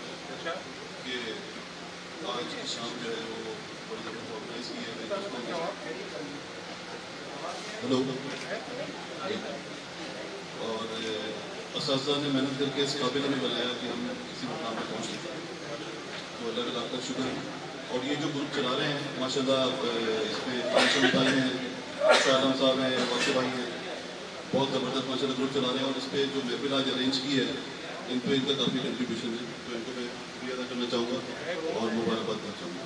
S16: کہ آج کی شام جو ہے وہ بڑی جگہ آرگنائز کی ہے. ہلو, اور اساتذہ نے محنت کر کے اس قابل ہمیں بنایا کہ ہم کسی مقام پہ پہنچ سکیں, تو اللہ کا لاکھ لاکھ شکر ہے. اور یہ جو گروپ چلا رہے ہیں ماشاء اللہ, اس پہ پانچ بھائی ہیں, شاہ عالم صاحب ہیں, واقع بھائی ہیں, بہت زبردست ماشاء اللہ گروپ چلا رہے ہیں. اور اس پہ جو محفل آج ارینج کی ہے ان پہ ان کا کافی کنٹریبیوشن ہے, تو ان کو میں شکریہ ادا کرنا چاہوں گا اور مبارکباد کرنا چاہوں گا.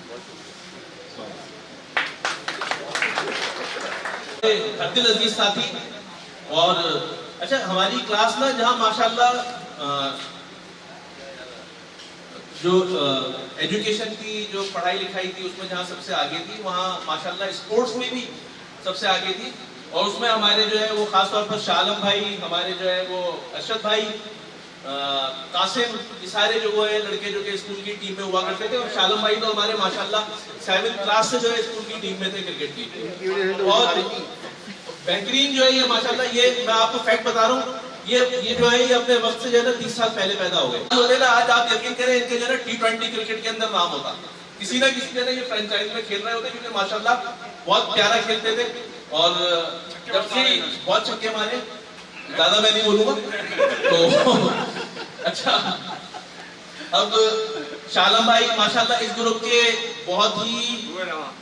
S1: حد العزیز ساتھی, اور اچھا ہماری کلاس نا جہاں ماشاءاللہ جو ایجوکیشن کی جو پڑھائی لکھائی تھی اس میں جہاں سب سے آگے تھی, وہاں ماشاءاللہ اسپورٹس میں بھی سب سے آگے تھی. اور اس میں ہمارے جو ہے وہ خاص طور پر شاہ عالم بھائی, ہمارے جو ہے وہ ارشد بھائی, قاسم, یہ سارے جو وہ ہے لڑکے جو کہ اسکول کی ٹیم میں ہوا کرتے تھے. اور شاہ عالم بھائی تو ہمارے ماشاءاللہ 7th کلاس سے جو ہے اسکول کی ٹیم میں تھے کرکٹ کی, اور بہترین جو ہے یہ ماشاءاللہ. یہ میں آپ کو فیکٹ بتا رہا ہوں, یہ جو ہے یہ اپنے وقت سے جو ہے نا 30 سال پہلے پیدا ہو گئے. آج آپ یقین کریں ان کے جو ہے نا T20 کرکٹ کے اندر نام ہوتا, کسی نہ کسی جو ہے یہ فرینچائز میں کھیل رہے ہوتے, کیونکہ ماشاءاللہ بہت پیارا کھیلتے تھے. اور جب سے بہت چھکے مارے, زیادہ میں نہیں بولوں گا تو اچھا. اب شاہ عالم بھائی ماشاءاللہ اس گروپ کے بہت ہی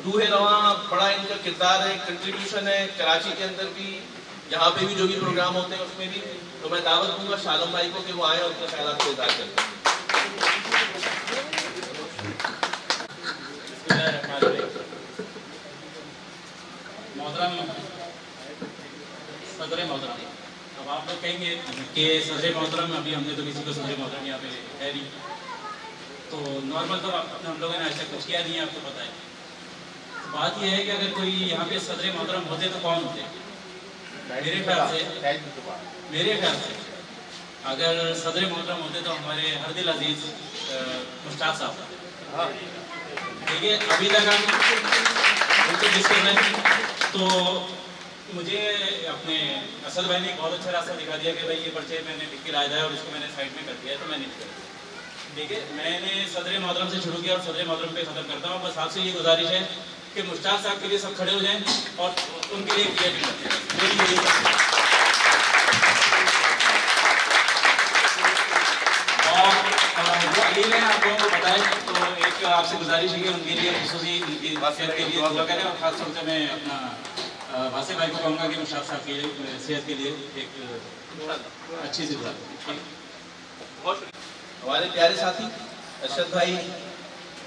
S1: روح رواں, بڑا ان کا کردار ہے, کنٹریبیوشن ہے. کراچی کے اندر بھی, یہاں پہ بھی جو بھی پروگرام ہوتے ہیں اس میں بھی. تو میں دعوت دوں گا شاہ عالم بھائی کو کہ وہ آئیں اور اپنے خیالات کو اظہار کریں.
S17: محترم صدر محترم, اب آپ لوگ کہیں گے کہ صدر محترم, ابھی ہم نے تو کسی کو صدر محترم یہاں پہ ہے نہیں, تو نارمل تو ہم لوگوں نے آج تک کچھ کیا نہیں ہے, آپ کو پتہ ہے. بات یہ ہے کہ اگر کوئی یہاں پہ صدر محترم ہوتے تو کون ہوتے؟ میرے خیال سے اگر صدر محترم ہوتے تو ہمارے ہردل عزیز مشتاق صاحب. ٹھیک ہے, ابھی تک ہم ان کو ڈسکس کر رہے ہیں. تو مجھے اپنے اسد بھائی نے ایک بہت اچھا راستہ دکھا دیا کہ بھائی یہ پرچے میں نے لکھ کے لایا ہے اور اس کو میں نے سائڈ میں کر دیا ہے, تو میں نہیں کر. ٹھیک ہے, میں نے صدر محترم سے شروع کیا اور صدر محترم پہ ختم کرتا ہوں. بس آپ سے یہ گزارش ہے کہ مشتاق صاحب کے لیے سب کھڑے ہو جائیں اور ان کے لیے کیا بھی کرتے ہیں. اور یہ میں آپ لوگوں کو بتائیں تو ایک آپ سے گزارش ہے کہ ان کے لیے خصوصی ان کی صحت کے لیے دعا کریں, اور خاص طور سے میں اپنا واسع بھائی کو کہوں گا کہ مشتاق صاحب کی صحت کے لیے ایک اچھی سی دعا کریں.
S1: ہمارے پیارے ساتھی ارشد بھائی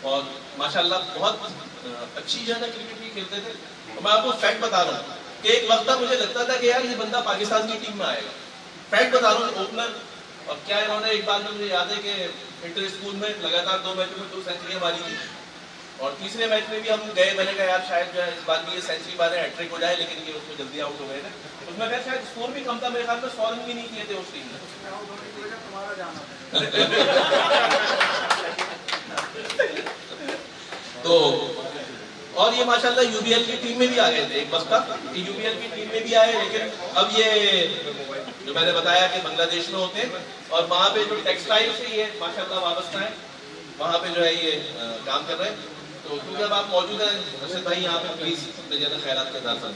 S1: اور ماشاءاللہ بہت اچھی جو ہے نا کرکٹ بھی کھیلتے تھے. میں آپ کو فیکٹ بتا رہا ہوں کہ ایک وقت تک مجھے لگتا تھا کہ یار یہ بندہ پاکستان کی ٹیم میں آئے گا. فیکٹ بتا رہا ہوں, اوپنر. اور کیا انہوں نے ایک بار مجھے یاد ہے کہ انٹر اسکول میں لگاتار 2 میچوں میں 2 سینچریاں ماری تھی, اور تیسرے میچ میں بھی ہم گئے. میں نے کہا یار شاید جو ہے اس بار بھی یہ سینچری مارے, ہیٹرک ہو جائے, لیکن یہ اس میں جلدی آؤٹ ہو گئے نا. اس میں خیر شاید اسکور بھی کم تھا, میرے خیال میں 100 رن بھی نہیں کیے تھے اس ٹیم نے. تو اور یہ ماشاءاللہ UBL کی ٹیم میں بھی آ گئے تھے ایک وقت تک، یہ UBL کی ٹیم میں بھی آئے، لیکن اب یہ جو میں نے بتایا کہ بنگلہ دیش میں ہوتے ہیں اور وہاں پہ جو ٹیکسٹائل سے یہ ماشاءاللہ وابستہ ہے، وہاں پہ جو ہے یہ کام کر رہے ہیں. تو کیونکہ اب آپ موجود ہیں رشید بھائی یہاں پہ پلیز اپنے زیادہ خیرات کے ساتھ ساتھ.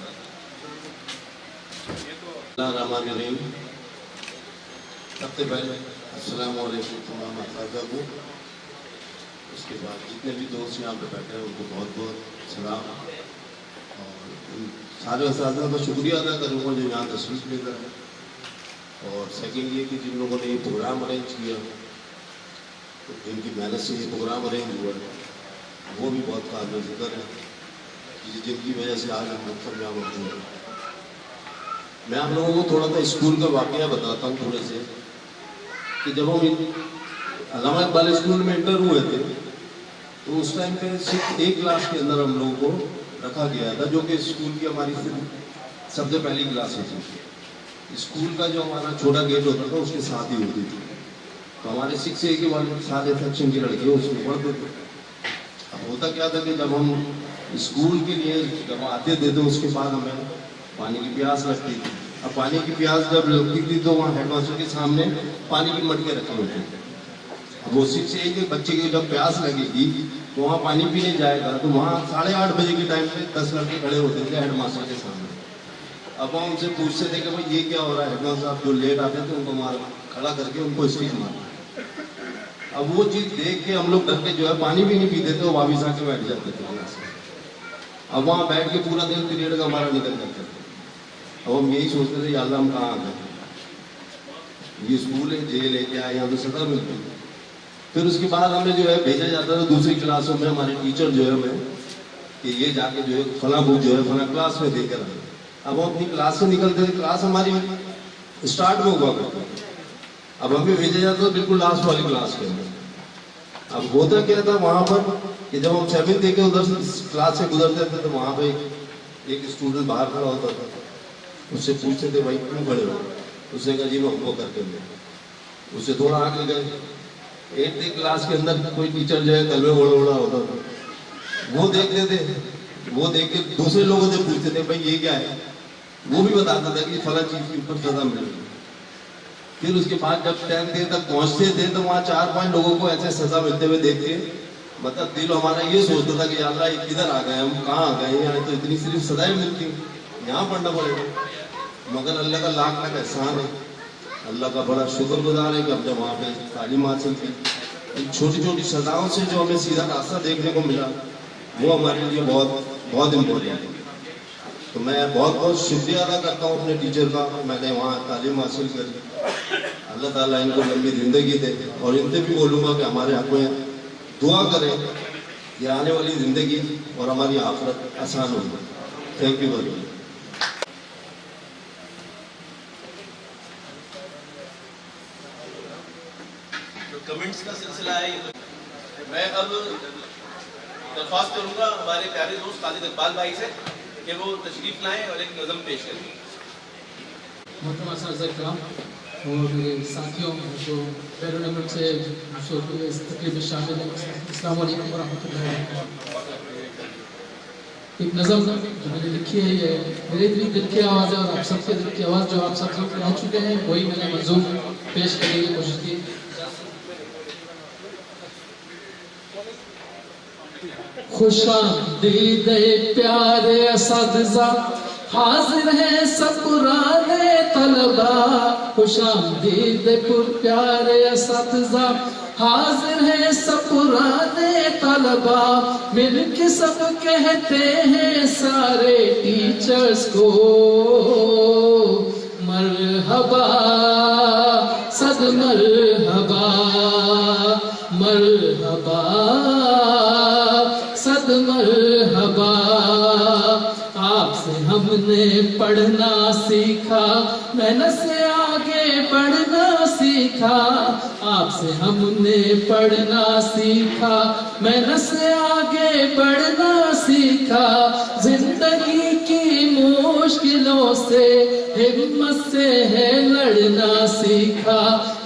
S14: اللہ الرحمن الرحیم. سب سے پہلے السلام علیکم تمام اساتذہ کو، اس کے بعد جتنے بھی دوست یہاں پہ بیٹھے ہیں ان کو بہت بہت سلام، اور ان سارے اساتذہ کا شکریہ ادا کروں گا جو یہاں تشریف لے کر. اور سیکنڈ یہ کہ جن لوگوں نے یہ پروگرام ارینج کیا، جن کی محنت سے یہ پروگرام ارینج ہوا ہے، وہ بھی بہت قابل ذکر ہے، جن کی وجہ سے آج ہم مقصد میں موجود ہیں. میں آپ لوگوں کو تھوڑا سا اسکول کا واقعہ بتاتا ہوں تھوڑے سے، کہ جب ہم علامہ اقبال اسکول میں انٹر ہوئے تھے تو اس ٹائم پہ صرف ایک کلاس کے اندر ہم لوگوں کو رکھا گیا تھا، جو کہ اسکول کی ہماری سب سے پہلی کلاس ہوتی تھی. اسکول کا جو ہمارا چھوٹا گیٹ ہوتا تھا اس کے ساتھ ہی ہوتی تھی. تو ہمارے 6A کے والے سارے سیکشن کی لڑکیاں اس میں پڑھتے تھے. اب ہوتا کیا تھا کہ جب ہم اسکول کے لیے جب آتے تھے تو اس کے بعد ہمیں پانی کی پیاس لگتی تھی. اب پانی کی پیاس جب لگتی تھی تو وہاں ہیڈ ماسٹر کے سامنے پانی کی مٹکے رکھے ہوتے تھے. اب وہ 6A کے بچے کی جب پیاس لگے گی تو وہاں پانی پینے جائے گا تو وہاں 8:30 بجے کے ٹائم پہ 10 لڑکے کھڑے ہوتے تھے ہیڈ ماسٹر کے سامنے. اب ہم ان سے پوچھتے تھے کہ بھائی یہ کیا ہو رہا ہے. ہیڈ ماسٹر صاحب جو لیٹ آتے تھے ان کو کھڑا کر کے ان کو اسٹیک مارنا. اب وہ چیز دیکھ کے ہم لوگ ڈر کے جو ہے پانی بھی نہیں پیتے تھے، واپس آ کے بیٹھ جاتے تھے کلاس میں. اب وہاں بیٹھ کے پورا دن پیریڈ کا ہمارا نکل جاتا تھا. اب ہم یہی سوچتے تھے یا اللہ ہم کہاں آ گئے، یہ اسکول ہے جیل ہے کیا ہے، یہاں تو سزا ملتی ہے. پھر اس کے بعد ہمیں جو ہے بھیجا جاتا تھا دوسری کلاسوں میں. ہمارے ٹیچر جو ہے ہمیں کہ یہ جا کے جو ہے فلاں بک جو ہے فلاں کلاس میں دے کر آئے. اب ہم اپنی کلاس سے نکلتے تھے، کلاس ہماری اسٹارٹ میں ہوا کرتی تھی. اب ہمیں بھیجا جاتا تھا بالکل لاسٹ والی کلاس کے اندر. اب ہوتا کیا تھا وہاں پر کہ جب ہم 7 دے کے ادھر کلاس سے گزرتے تھے تو وہاں پہ ایک اسٹوڈنٹ باہر کھڑا ہوتا تھا. اس سے پوچھتے تھے بھائی کیوں کھڑے ہو؟ اس نے کہا جی میں ہم کو کر کے دیں. اس سے تھوڑا آگے گئے 8 کلاس کے اندر کوئی ٹیچر جو ہے کلمے بڑا ہوتا تھا، وہ دیکھتے تھے، وہ دیکھ کے دوسرے لوگوں سے پوچھتے تھے بھائی یہ کیا ہے. وہ بھی بتاتا تھا کہ فلاں چیز کے اوپر سزا ملے گی. پھر اس کے بعد جب 10 تک پہنچتے تھے تو وہاں 4-5 لوگوں کو ایسے سزا ملتے ہوئے دیکھ کے مطلب دل ہمارا یہ سوچتا تھا کہ یا اللہ یہ کدھر آ گئے، ہم کہاں آ گئے، یہاں تو اتنی صرف سزائیں ملتی یہاں پڑھنا پڑے گا. مگر اللہ کا لاکھ احسان ہے، اللہ کا بڑا شکر گزار ہے کہ ہم نے وہاں پہ تعلیم حاصل کی. ان چھوٹی چھوٹی سزاؤں سے جو ہمیں سیدھا راستہ دیکھنے کو ملا وہ ہمارے لیے بہت بہت امپورٹنٹ ہے. تو میں بہت بہت شکریہ ادا کرتا ہوں اپنے ٹیچر کا. میں نے وہاں تعلیم حاصل کری. اللہ تعالیٰ ان کو لمبی زندگی دے، اور ان سے بھی بولوں گا کہ ہمارے حق میں دعا کریں کہ آنے والی زندگی اور ہماری آخرت آسان ہوگی. Thank you very much.
S1: Comments کا سلسلہ ہے. میں اب درخواست کروں گا ہمارے پیارے دوست خالد اقبال بھائی سے کہ وہ تشریف لائیں اور ایک نظم پیش کریں.
S4: محترم اساتذہ کرام اور میرے ساتھیوں جو بیرون ملک سے اس تقریب میں شامل ہیں، السلام علیکم ورحمۃ اللہ وبرکاتہ. ایک نظم جو میں نے لکھی ہے یہ میرے دل کی آواز ہے اور آپ سب کے دل کی آواز جو آپ سب لوگ رہ چکے ہیں وہی میں نے منظوم پیش کرنے کی کوشش کی. خوش آمدید پیارے اساتذہ، حاضر ہیں سب پرانے طلبہ. خوش آمدید پیارے اساتذہ، حاضر ہیں سب پرانے طلبہ. مل کے سب کہتے ہیں سارے ٹیچرز کو مرحبا، صد مرحبا، مرحبا صد مرحبا. آپ سے ہم نے پڑھنا سیکھا، محنت سے آگے بڑھنا سیکھا. آپ سے ہم نے پڑھنا سیکھا، محنت سے آگے بڑھنا سیکھا. زندگی کی مشکلوں سے ہمت سے ہے لڑنا سیکھا.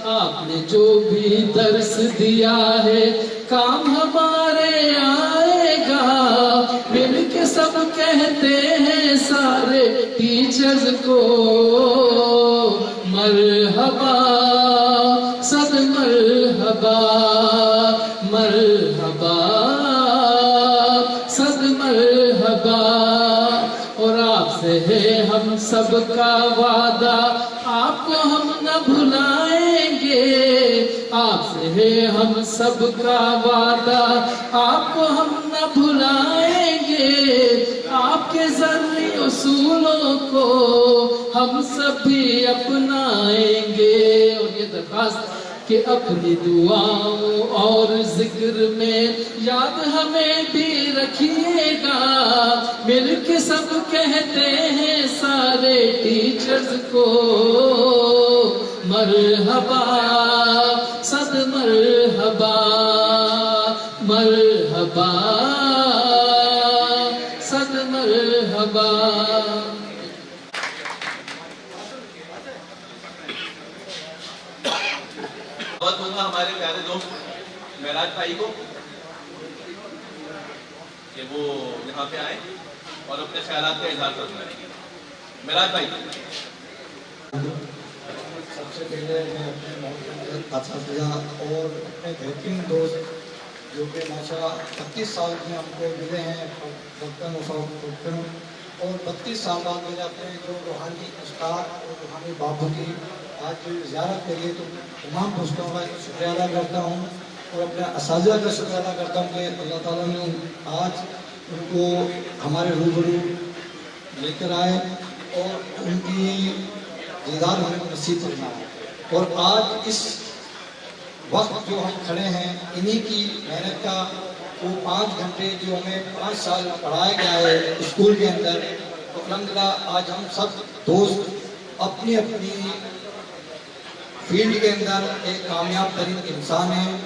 S4: آپ نے جو بھی درس دیا ہے کام ہمارے آئے گا. مل کے مرحبا صد مرحبا مرحبا صد مرحبا اور آپ سے ہے ہم سب کا وعدہ آپ کو ہم نہ بھلائیں گے آپ سے ہے ہم سب کا وعدہ آپ کو ہم نہ بھلائیں گے آپ کے ذری اصولوں کو ہم سب بھی اپنائیں گے اور یہ درخواست کہ اپنی دعاؤں اور ذکر میں یاد ہمیں بھی رکھیے گا مل کے سب کہتے ہیں سارے ٹیچرز کو مرحبا صد مرحبا مرحبا صد مرحبا
S1: بہت دوں گا ہمارے پیارے دوست معراج بھائی کو کہ وہ یہاں پہ آئیں اور اپنے خیالات کا اظہار فرمائیں. معراج بھائی.
S13: سب سے پہلے میں اپنے اساتذہ اور اپنے بہترین دوست جو کہ ماشاء 32 سال میں ہم کو ملے ہیں اور 32 سال بعد میں اپنے جو روحانی استاد اور روحانی بابو کی آج زیارت کے لیے تو تمام دوستوں کا شکریہ ادا کرتا ہوں اور اپنے اساتذہ کا شکریہ ادا کرتا ہوں کہ اللہ تعالیٰ نے آج ان کو ہمارے روبرو لے کر آئے اور ان کی دیدار ہمیں نصیب فرمایا اور آج اس وقت جو ہم کھڑے ہیں انہی کی محنت کا وہ 5 گھنٹے جو ہمیں 5 سال پڑھایا گیا ہے اسکول کے اندر تو الحمدللہ آج ہم سب دوست اپنی اپنی فیلڈ کے اندر ایک کامیاب ترین انسان ہیں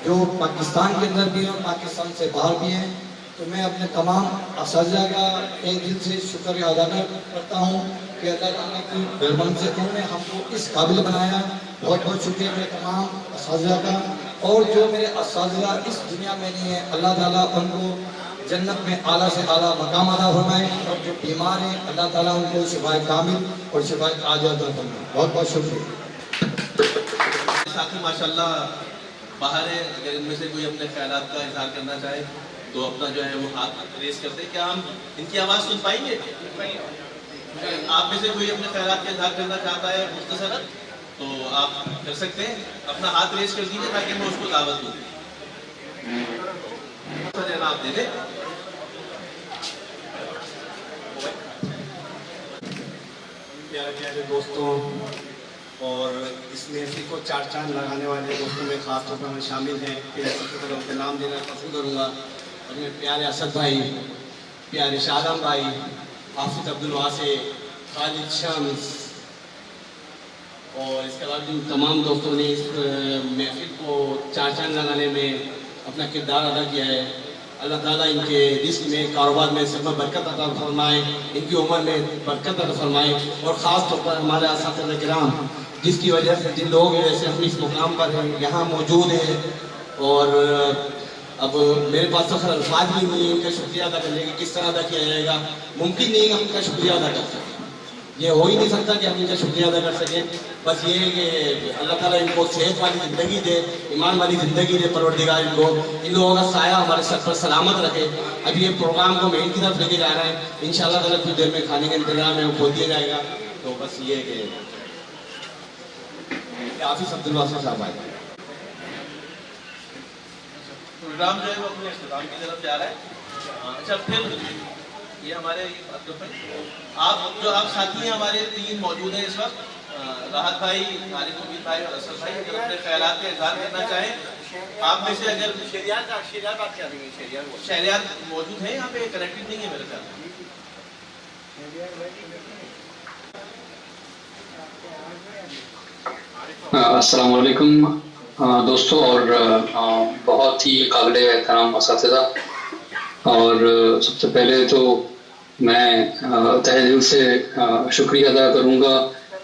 S13: جو پاکستان کے اندر بھی ہیں اور پاکستان سے باہر بھی ہیں. تو میں اپنے تمام اساتذہ کا ایک دل سے شکر ادا کرتا ہوں کہ اللہ تعالیٰ کی مہربانی سے انہوں نے ہم کو اس قابل بنایا. بہت بہت شکریہ میرے تمام اساتذہ کا اور جو میرے اساتذہ اس دنیا میں نہیں ہیں اللہ تعالیٰ ان کو جنت میں اعلیٰ سے اعلیٰ مقام عطا فرمائے اور جو بیمار ہیں اللہ تعالیٰ ان کو شفائے کامل اور شفائے عاجل عطا فرمائے. بہت بہت شکریہ.
S1: ساتھی ماشاءاللہ باہر ہے اگر ان میں سے کوئی اپنے خیالات کا اظہار کرنا چاہے تو اپنا جو ہے وہ ہاتھ ریز کرتے ہیں. کیا ہم ان کی آواز سن پائیں گے؟ آپ میں سے کوئی اپنے خیالات کا اظہار کرنا چاہتا ہے مختصر تو آپ کر سکتے ہیں. اپنا ہاتھ ریز کر دیجیے تاکہ میں اس کو دعوت دوں. آپ دے دیں.
S18: پیارے پیارے دوستوں اور اس محفل کو 4 چاند لگانے والے دوستوں میں خاص طور پر شامل ہیں پھر ان کے نام دینا پسند کروں گا. اور میں پیارے اسد بھائی, پیارے شاہ عالم بھائی, حافظ عبدالواسع, خالد شمس اور اس کے بعد جن تمام دوستوں نے اس محفل کو 4 چاند لگانے میں اپنا کردار ادا کیا ہے. اللہ تعالیٰ ان کے رزق میں کاروبار میں سب میں برکت عطا فرمائے, ان کی عمر میں برکت عطا فرمائے اور خاص طور پر ہمارے اساتذہ کرام جس کی وجہ سے جن لوگ ایسے ہم اس مقام پر ہیں یہاں موجود ہیں اور اب میرے پاس تو خیر الفاظ بھی نہیں ہے ان کا شکریہ ادا کرنے کی. کس طرح ادا کیا جائے گا, ممکن نہیں ہے کہ ہم ان کا شکریہ ادا کر سکیں. یہ ہو ہی نہیں سکتا کہ ہم ان کا شکریہ ادا کر سکیں. بس یہ ہے کہ اللہ تعالیٰ ان کو صحت والی زندگی دے, ایمان والی زندگی دے پروردگار ان کو. ان لوگوں کا سایہ ہمارے سر پر سلامت رکھے. اب یہ پروگرام کو مین کی طرف لے کے جا رہے ہیں, انشاءاللہ تعالیٰ کچھ دیر میں کھانے کا انتظام ہے وہ کھول دیا جائے گا. تو بس یہ ہے کہ حافظ عبدالواسع صاحب آئے.
S1: پروگرام جو ہے وہ اپنے اختتام کی طرف جا رہا ہے. اچھا پھر یہ ہمارے آپ جو آپ ساتھی ہیں ہمارے 3 موجود ہیں اس وقت, راحت بھائی, عارف مبین بھائی اور اسد بھائی. اگر اپنے خیالات کا اظہار کرنا چاہیں آپ میں سے اگر شہریات موجود ہیں یہاں پہ, کنیکٹڈ نہیں ہے میرے خیال میں.
S19: السلام علیکم دوستوں اور بہت ہی قابل احترام اساتذہ. اور سب سے پہلے تو میں تہہ دل سے شکریہ ادا کروں گا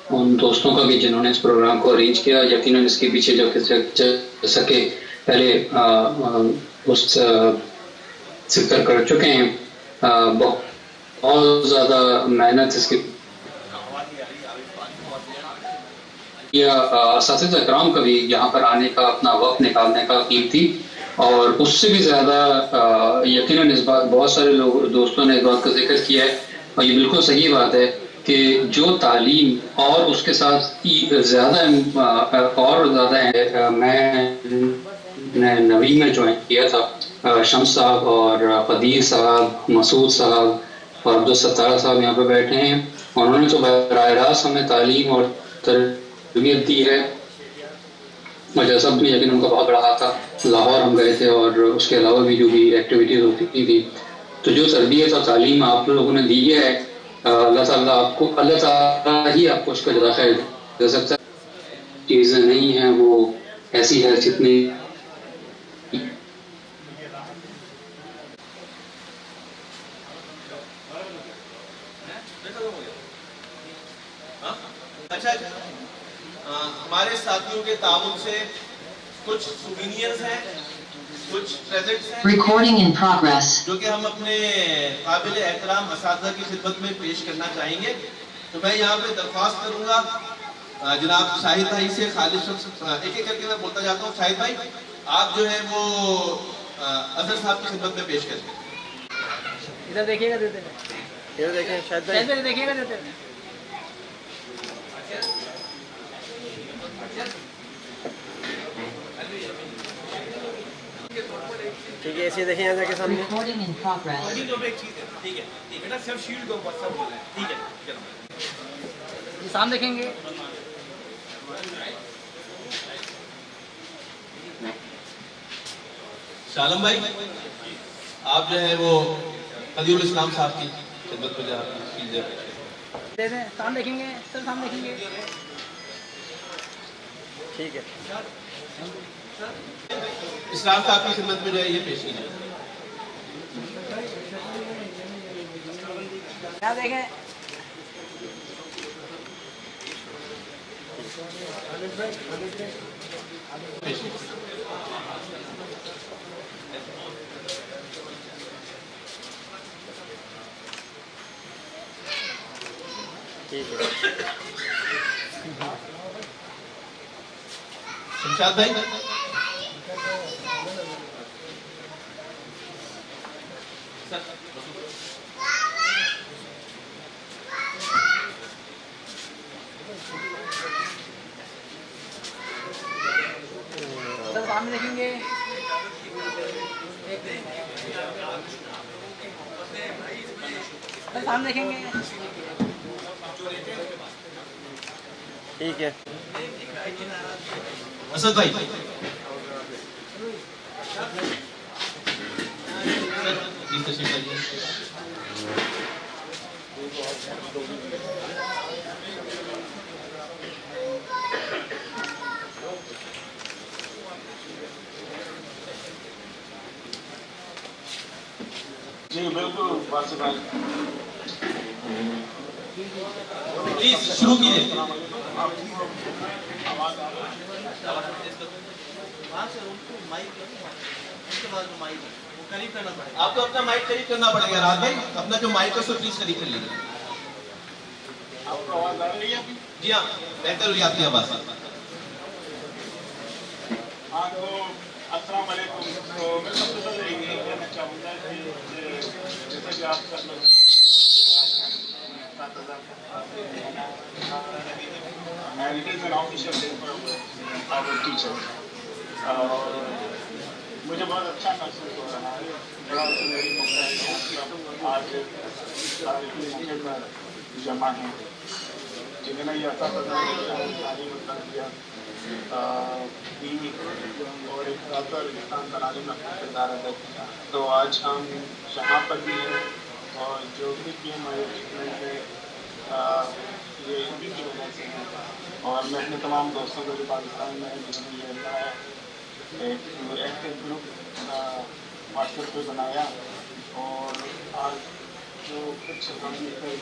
S19: ان دوستوں کا بھی جنہوں نے اس پروگرام کو ارینج کیا. یقیناً اس کے پیچھے جب سکے پہلے اس ذکر کر چکے ہیں. بہت زیادہ محنت اس کی اساتذہ کرام کا بھی یہاں پر آنے کا، اپنا وقت نکالنے کا قیمتی، اور اس سے بھی زیادہ یقیناً اس بات بہت سارے لوگ دوستوں نے اس بات کا ذکر کیا ہے، اور یہ بالکل صحیح بات ہے کہ جو تعلیم اور اس کے ساتھ زیادہ ہے، میں نوی میں جوائن کیا تھا، شمس صاحب اور قدیر صاحب، مسعود صاحب اور عبدالستار صاحب یہاں پہ بیٹھے ہیں، انہوں نے تو براہ راست ہمیں تعلیم اور تربیت دی ہے، اور جیسا بھی یقین ان کا بہت بڑا ہاتھ تھا۔ لاہور ہم گئے تھے، اور اس کے علاوہ بھی جو بھی ایکٹیویٹیز ہوتی تھی، تو جو تربیت اور تعلیم آپ لوگوں نے دی ہے، اللہ تعالیٰ ہی آپ کو اس کا جزا خیر دے سکتا ہے۔ چیزیں نہیں ہیں وہ ایسی ہے جتنی
S1: اچھا، ہمارے ساتھیوں کے تعاون سے کچھ سووینئرز ہیں، کچھ پریزنٹس ہیں
S2: Recording in progress.
S1: جو کہ ہم اپنے قابل احترام اساتذہ کی خدمت میں پیش کرنا چاہیں گے۔ تو میں یہاں پہ درخواست کروں گا جناب شاہد بھائی سے، خالد شمس، ایک ایک کر کے میں بولتا جاتا ہوں، شاہد بھائی آپ جو ہے وہ اظہر صاحب کی خدمت میں پیش کریں۔
S9: ادھر دیکھیے گا، ادھر
S3: دیکھیں شاہد بھائی،
S9: دیکھیے گا، دیتے
S3: ٹھیک ہے، ایسے دیکھیں یہاں کے سامنے۔
S2: Recording in progress.
S1: ٹھیک ہے، بیٹا صرف شیلڈ کو بس سب بولنا ہے، ٹھیک ہے،
S9: یہ سامنے دیکھیں گے۔
S1: شالم بھائی آپ جو ہے وہ قدیر الاسلام صاحب کی خدمت میں جا کیجیے۔
S9: دے دیں، سامنے دیکھیں گے، سر سامنے دیکھیں گے۔
S3: ٹھیک ہے،
S1: اسلام صاحب کی خدمت میں جو ہے یہ پیش کیجیے۔
S9: کیا دیکھیں؟
S3: ٹھیک ہے،
S1: شمشاد بھائی
S9: سر سامنے دیکھیں گے۔ سر سامنے دیکھیں گے۔
S3: ٹھیک ہے،
S1: اسد بھائی تشریف لائیے۔
S8: جی بالکل واصف بھائی،
S1: پلیز شروع کیجیے۔ آپ کو اپنا مائک قریب کرنا پڑے گا راج بھائی، اپنا جو مائک ہے سو پلیز قریب کر لیجیے۔
S8: آپ کو آواز آ رہی ہے؟
S1: جی ہاں، بہتر ہوئی آپ کی آواز۔
S8: ہاں تو السلام علیکم۔ تو میں سب سے پہلے یہ کہنا چاہوں گا کہ جیسا کہ آپ سب لوگ it is an official day for our teachers. مجھے بہت اچھا محسوس ہو رہا ہے، بڑا سنہری موقع ہے آج سارے موقع پر جمع ہیں، جنہوں نے یہ اساتذہ تعلیم و تربیت دینی اور ایک بہتر انسان بنانے میں اپنا کردار ادا کیا۔ تو آج ہم یہاں پر بھی ہیں، اور جو بھی ہمارے اچیومنٹ ہے یہ ان کی وجہ سے ہے، اور میں اپنے تمام دوستوں کو جو پاکستان میں ہیں جنہوں نے یہ بنایا ایک ایکٹیو گروپ واٹس ایپ پہ بنایا، اور آج جو کچھ ہم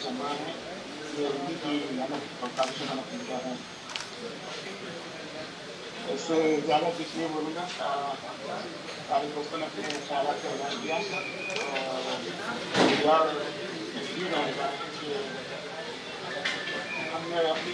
S8: جمع ہیں یہ انہیں کی محنت اور کافی محنت کیا ہے۔ اس سے زیادہ کچھ نہیں بولوں گا، سارے دوستوں نے اپنے خیالات کا اظہار کیا، اور یقین رہے گا کہ ہم نے اپنی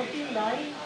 S6: 89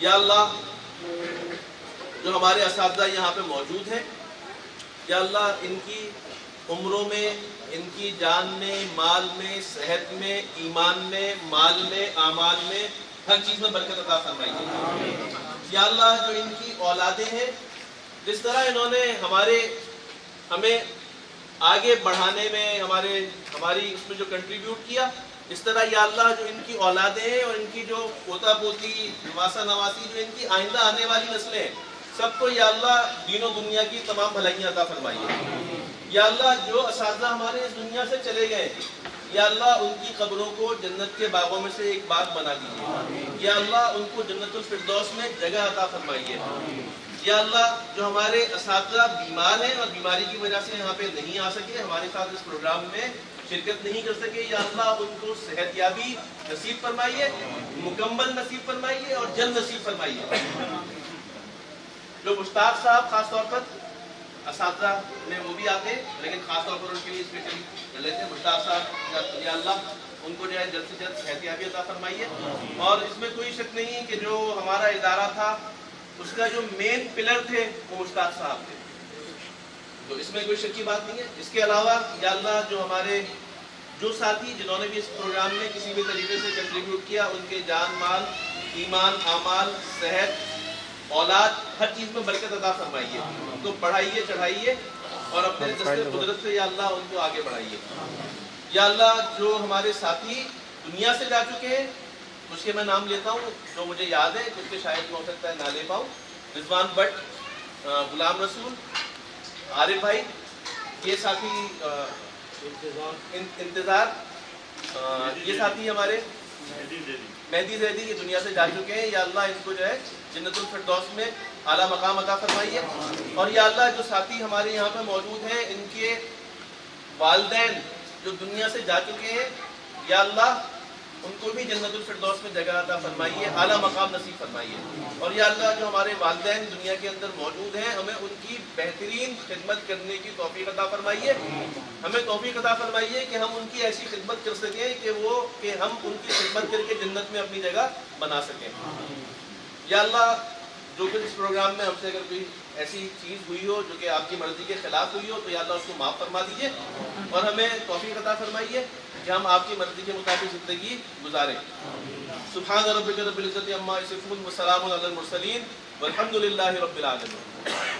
S1: یا اللہ جو ہمارے اساتذہ یہاں پہ موجود ہیں، یا اللہ ان کی عمروں میں، ان کی جان میں، مال میں، صحت میں، ایمان میں، مال میں، اعمال میں، ہر چیز میں برکت عطا فرمائیے۔ یا اللہ جو ان کی اولادیں ہیں، جس طرح انہوں نے ہمیں آگے بڑھانے میں ہماری اس میں جو کنٹریبیوٹ کیا، اس طرح یا اللہ جو ان کی اولادیں ہیں اور ان کی جو پوتا پوتی، نواسا نواسی، جو ان کی آئندہ آنے والی نسلیں ہیں، سب کو یا اللہ دین و دنیا کی تمام بھلائیاں عطا فرمائیے۔ یا اللہ جو اساتذہ ہمارے اس دنیا سے چلے گئے، یا اللہ ان کی قبروں کو جنت کے باغوں میں سے ایک باغ بنا دیجیے۔ یا اللہ ان کو جنت الفردوس میں جگہ عطا فرمائیے۔ یا اللہ جو ہمارے اساتذہ بیمار ہیں اور بیماری کی وجہ سے یہاں پہ نہیں آ سکے، ہمارے ساتھ اس پروگرام میں شرکت نہیں کر سکے، یا اللہ ان کو صحت یابی نصیب فرمائیے، مکمل نصیب فرمائیے اور جلد نصیب فرمائیے۔ جو مشتاق صاحب خاص طور پر اساتذہ میں وہ بھی آتے ہیں، لیکن خاص طور پر ان کے لیے اسپیشلی کر لیتے ہیں، مشتاق صاحب یا اللہ ان کو جو ہے جلد سے جلد صحت یابی عطا فرمائیے۔ اور اس میں کوئی شک نہیں کہ جو ہمارا ادارہ تھا اس کا جو مین پلر تھے وہ مشتاق صاحب تھے، تو اس میں کوئی شک کی بات نہیں ہے۔ اس کے علاوہ یا اللہ جو ہمارے جو ساتھی جنہوں نے بھی اس پروگرام میں کسی بھی طریقے سے کنٹریبیوٹ کیا، ان کے جان مال، ایمان، اعمال، صحت، اولاد، ہر چیز میں برکت عطا فرمائیے، ان کو بڑھائیے، چڑھائیے اور اپنے دست قدرت سے یا اللہ ان کو آگے بڑھائیے۔ یا اللہ جو ہمارے ساتھی دنیا سے جا چکے ہیں، اس کے میں نام لیتا ہوں جو مجھے یاد ہے، کچھ کے شاید ہو سکتا ہے نہ لے پاؤں، رضوان بٹ، غلام رسول، عارف بھائی، یہ ساتھی انتظار، یہ ساتھی ہمارے مہدی زیدی یہ دنیا سے جا چکے ہیں، یا اللہ ان کو جو ہے جنت الفردوس میں اعلیٰ مقام عطا فرمائیے۔ اور یا اللہ جو ساتھی ہمارے یہاں پہ موجود ہیں، ان کے والدین جو دنیا سے جا چکے ہیں، یا اللہ ان کو بھی جنت الفردوس میں جگہ عطا فرمائیے، اعلیٰ مقام نصیب فرمائیے۔ اور یا اللہ جو ہمارے والدین دنیا کے اندر موجود ہیں، ہمیں ان کی بہترین خدمت کرنے کی توفیق عطا فرمائیے، ہمیں توفیق عطا فرمائیے کہ ہم ان کی ایسی خدمت کر سکیں کہ ہم ان کی خدمت کر کے جنت میں اپنی جگہ بنا سکیں۔ یا اللہ جو کہ اس پروگرام میں ہم سے اگر کوئی ایسی چیز ہوئی ہو جو کہ آپ کی مرضی کے خلاف ہوئی ہو، تو یا اللہ اس کو معاف فرما دیجیے اور ہمیں توفیق عطا فرمائیے کہ ہم آپ کی مرضی کے مطابق زندگی گزاریں۔ سبحان ربک رب العزت عما یصفون وسلام علی المرسلین والحمد للہ رب العالمین۔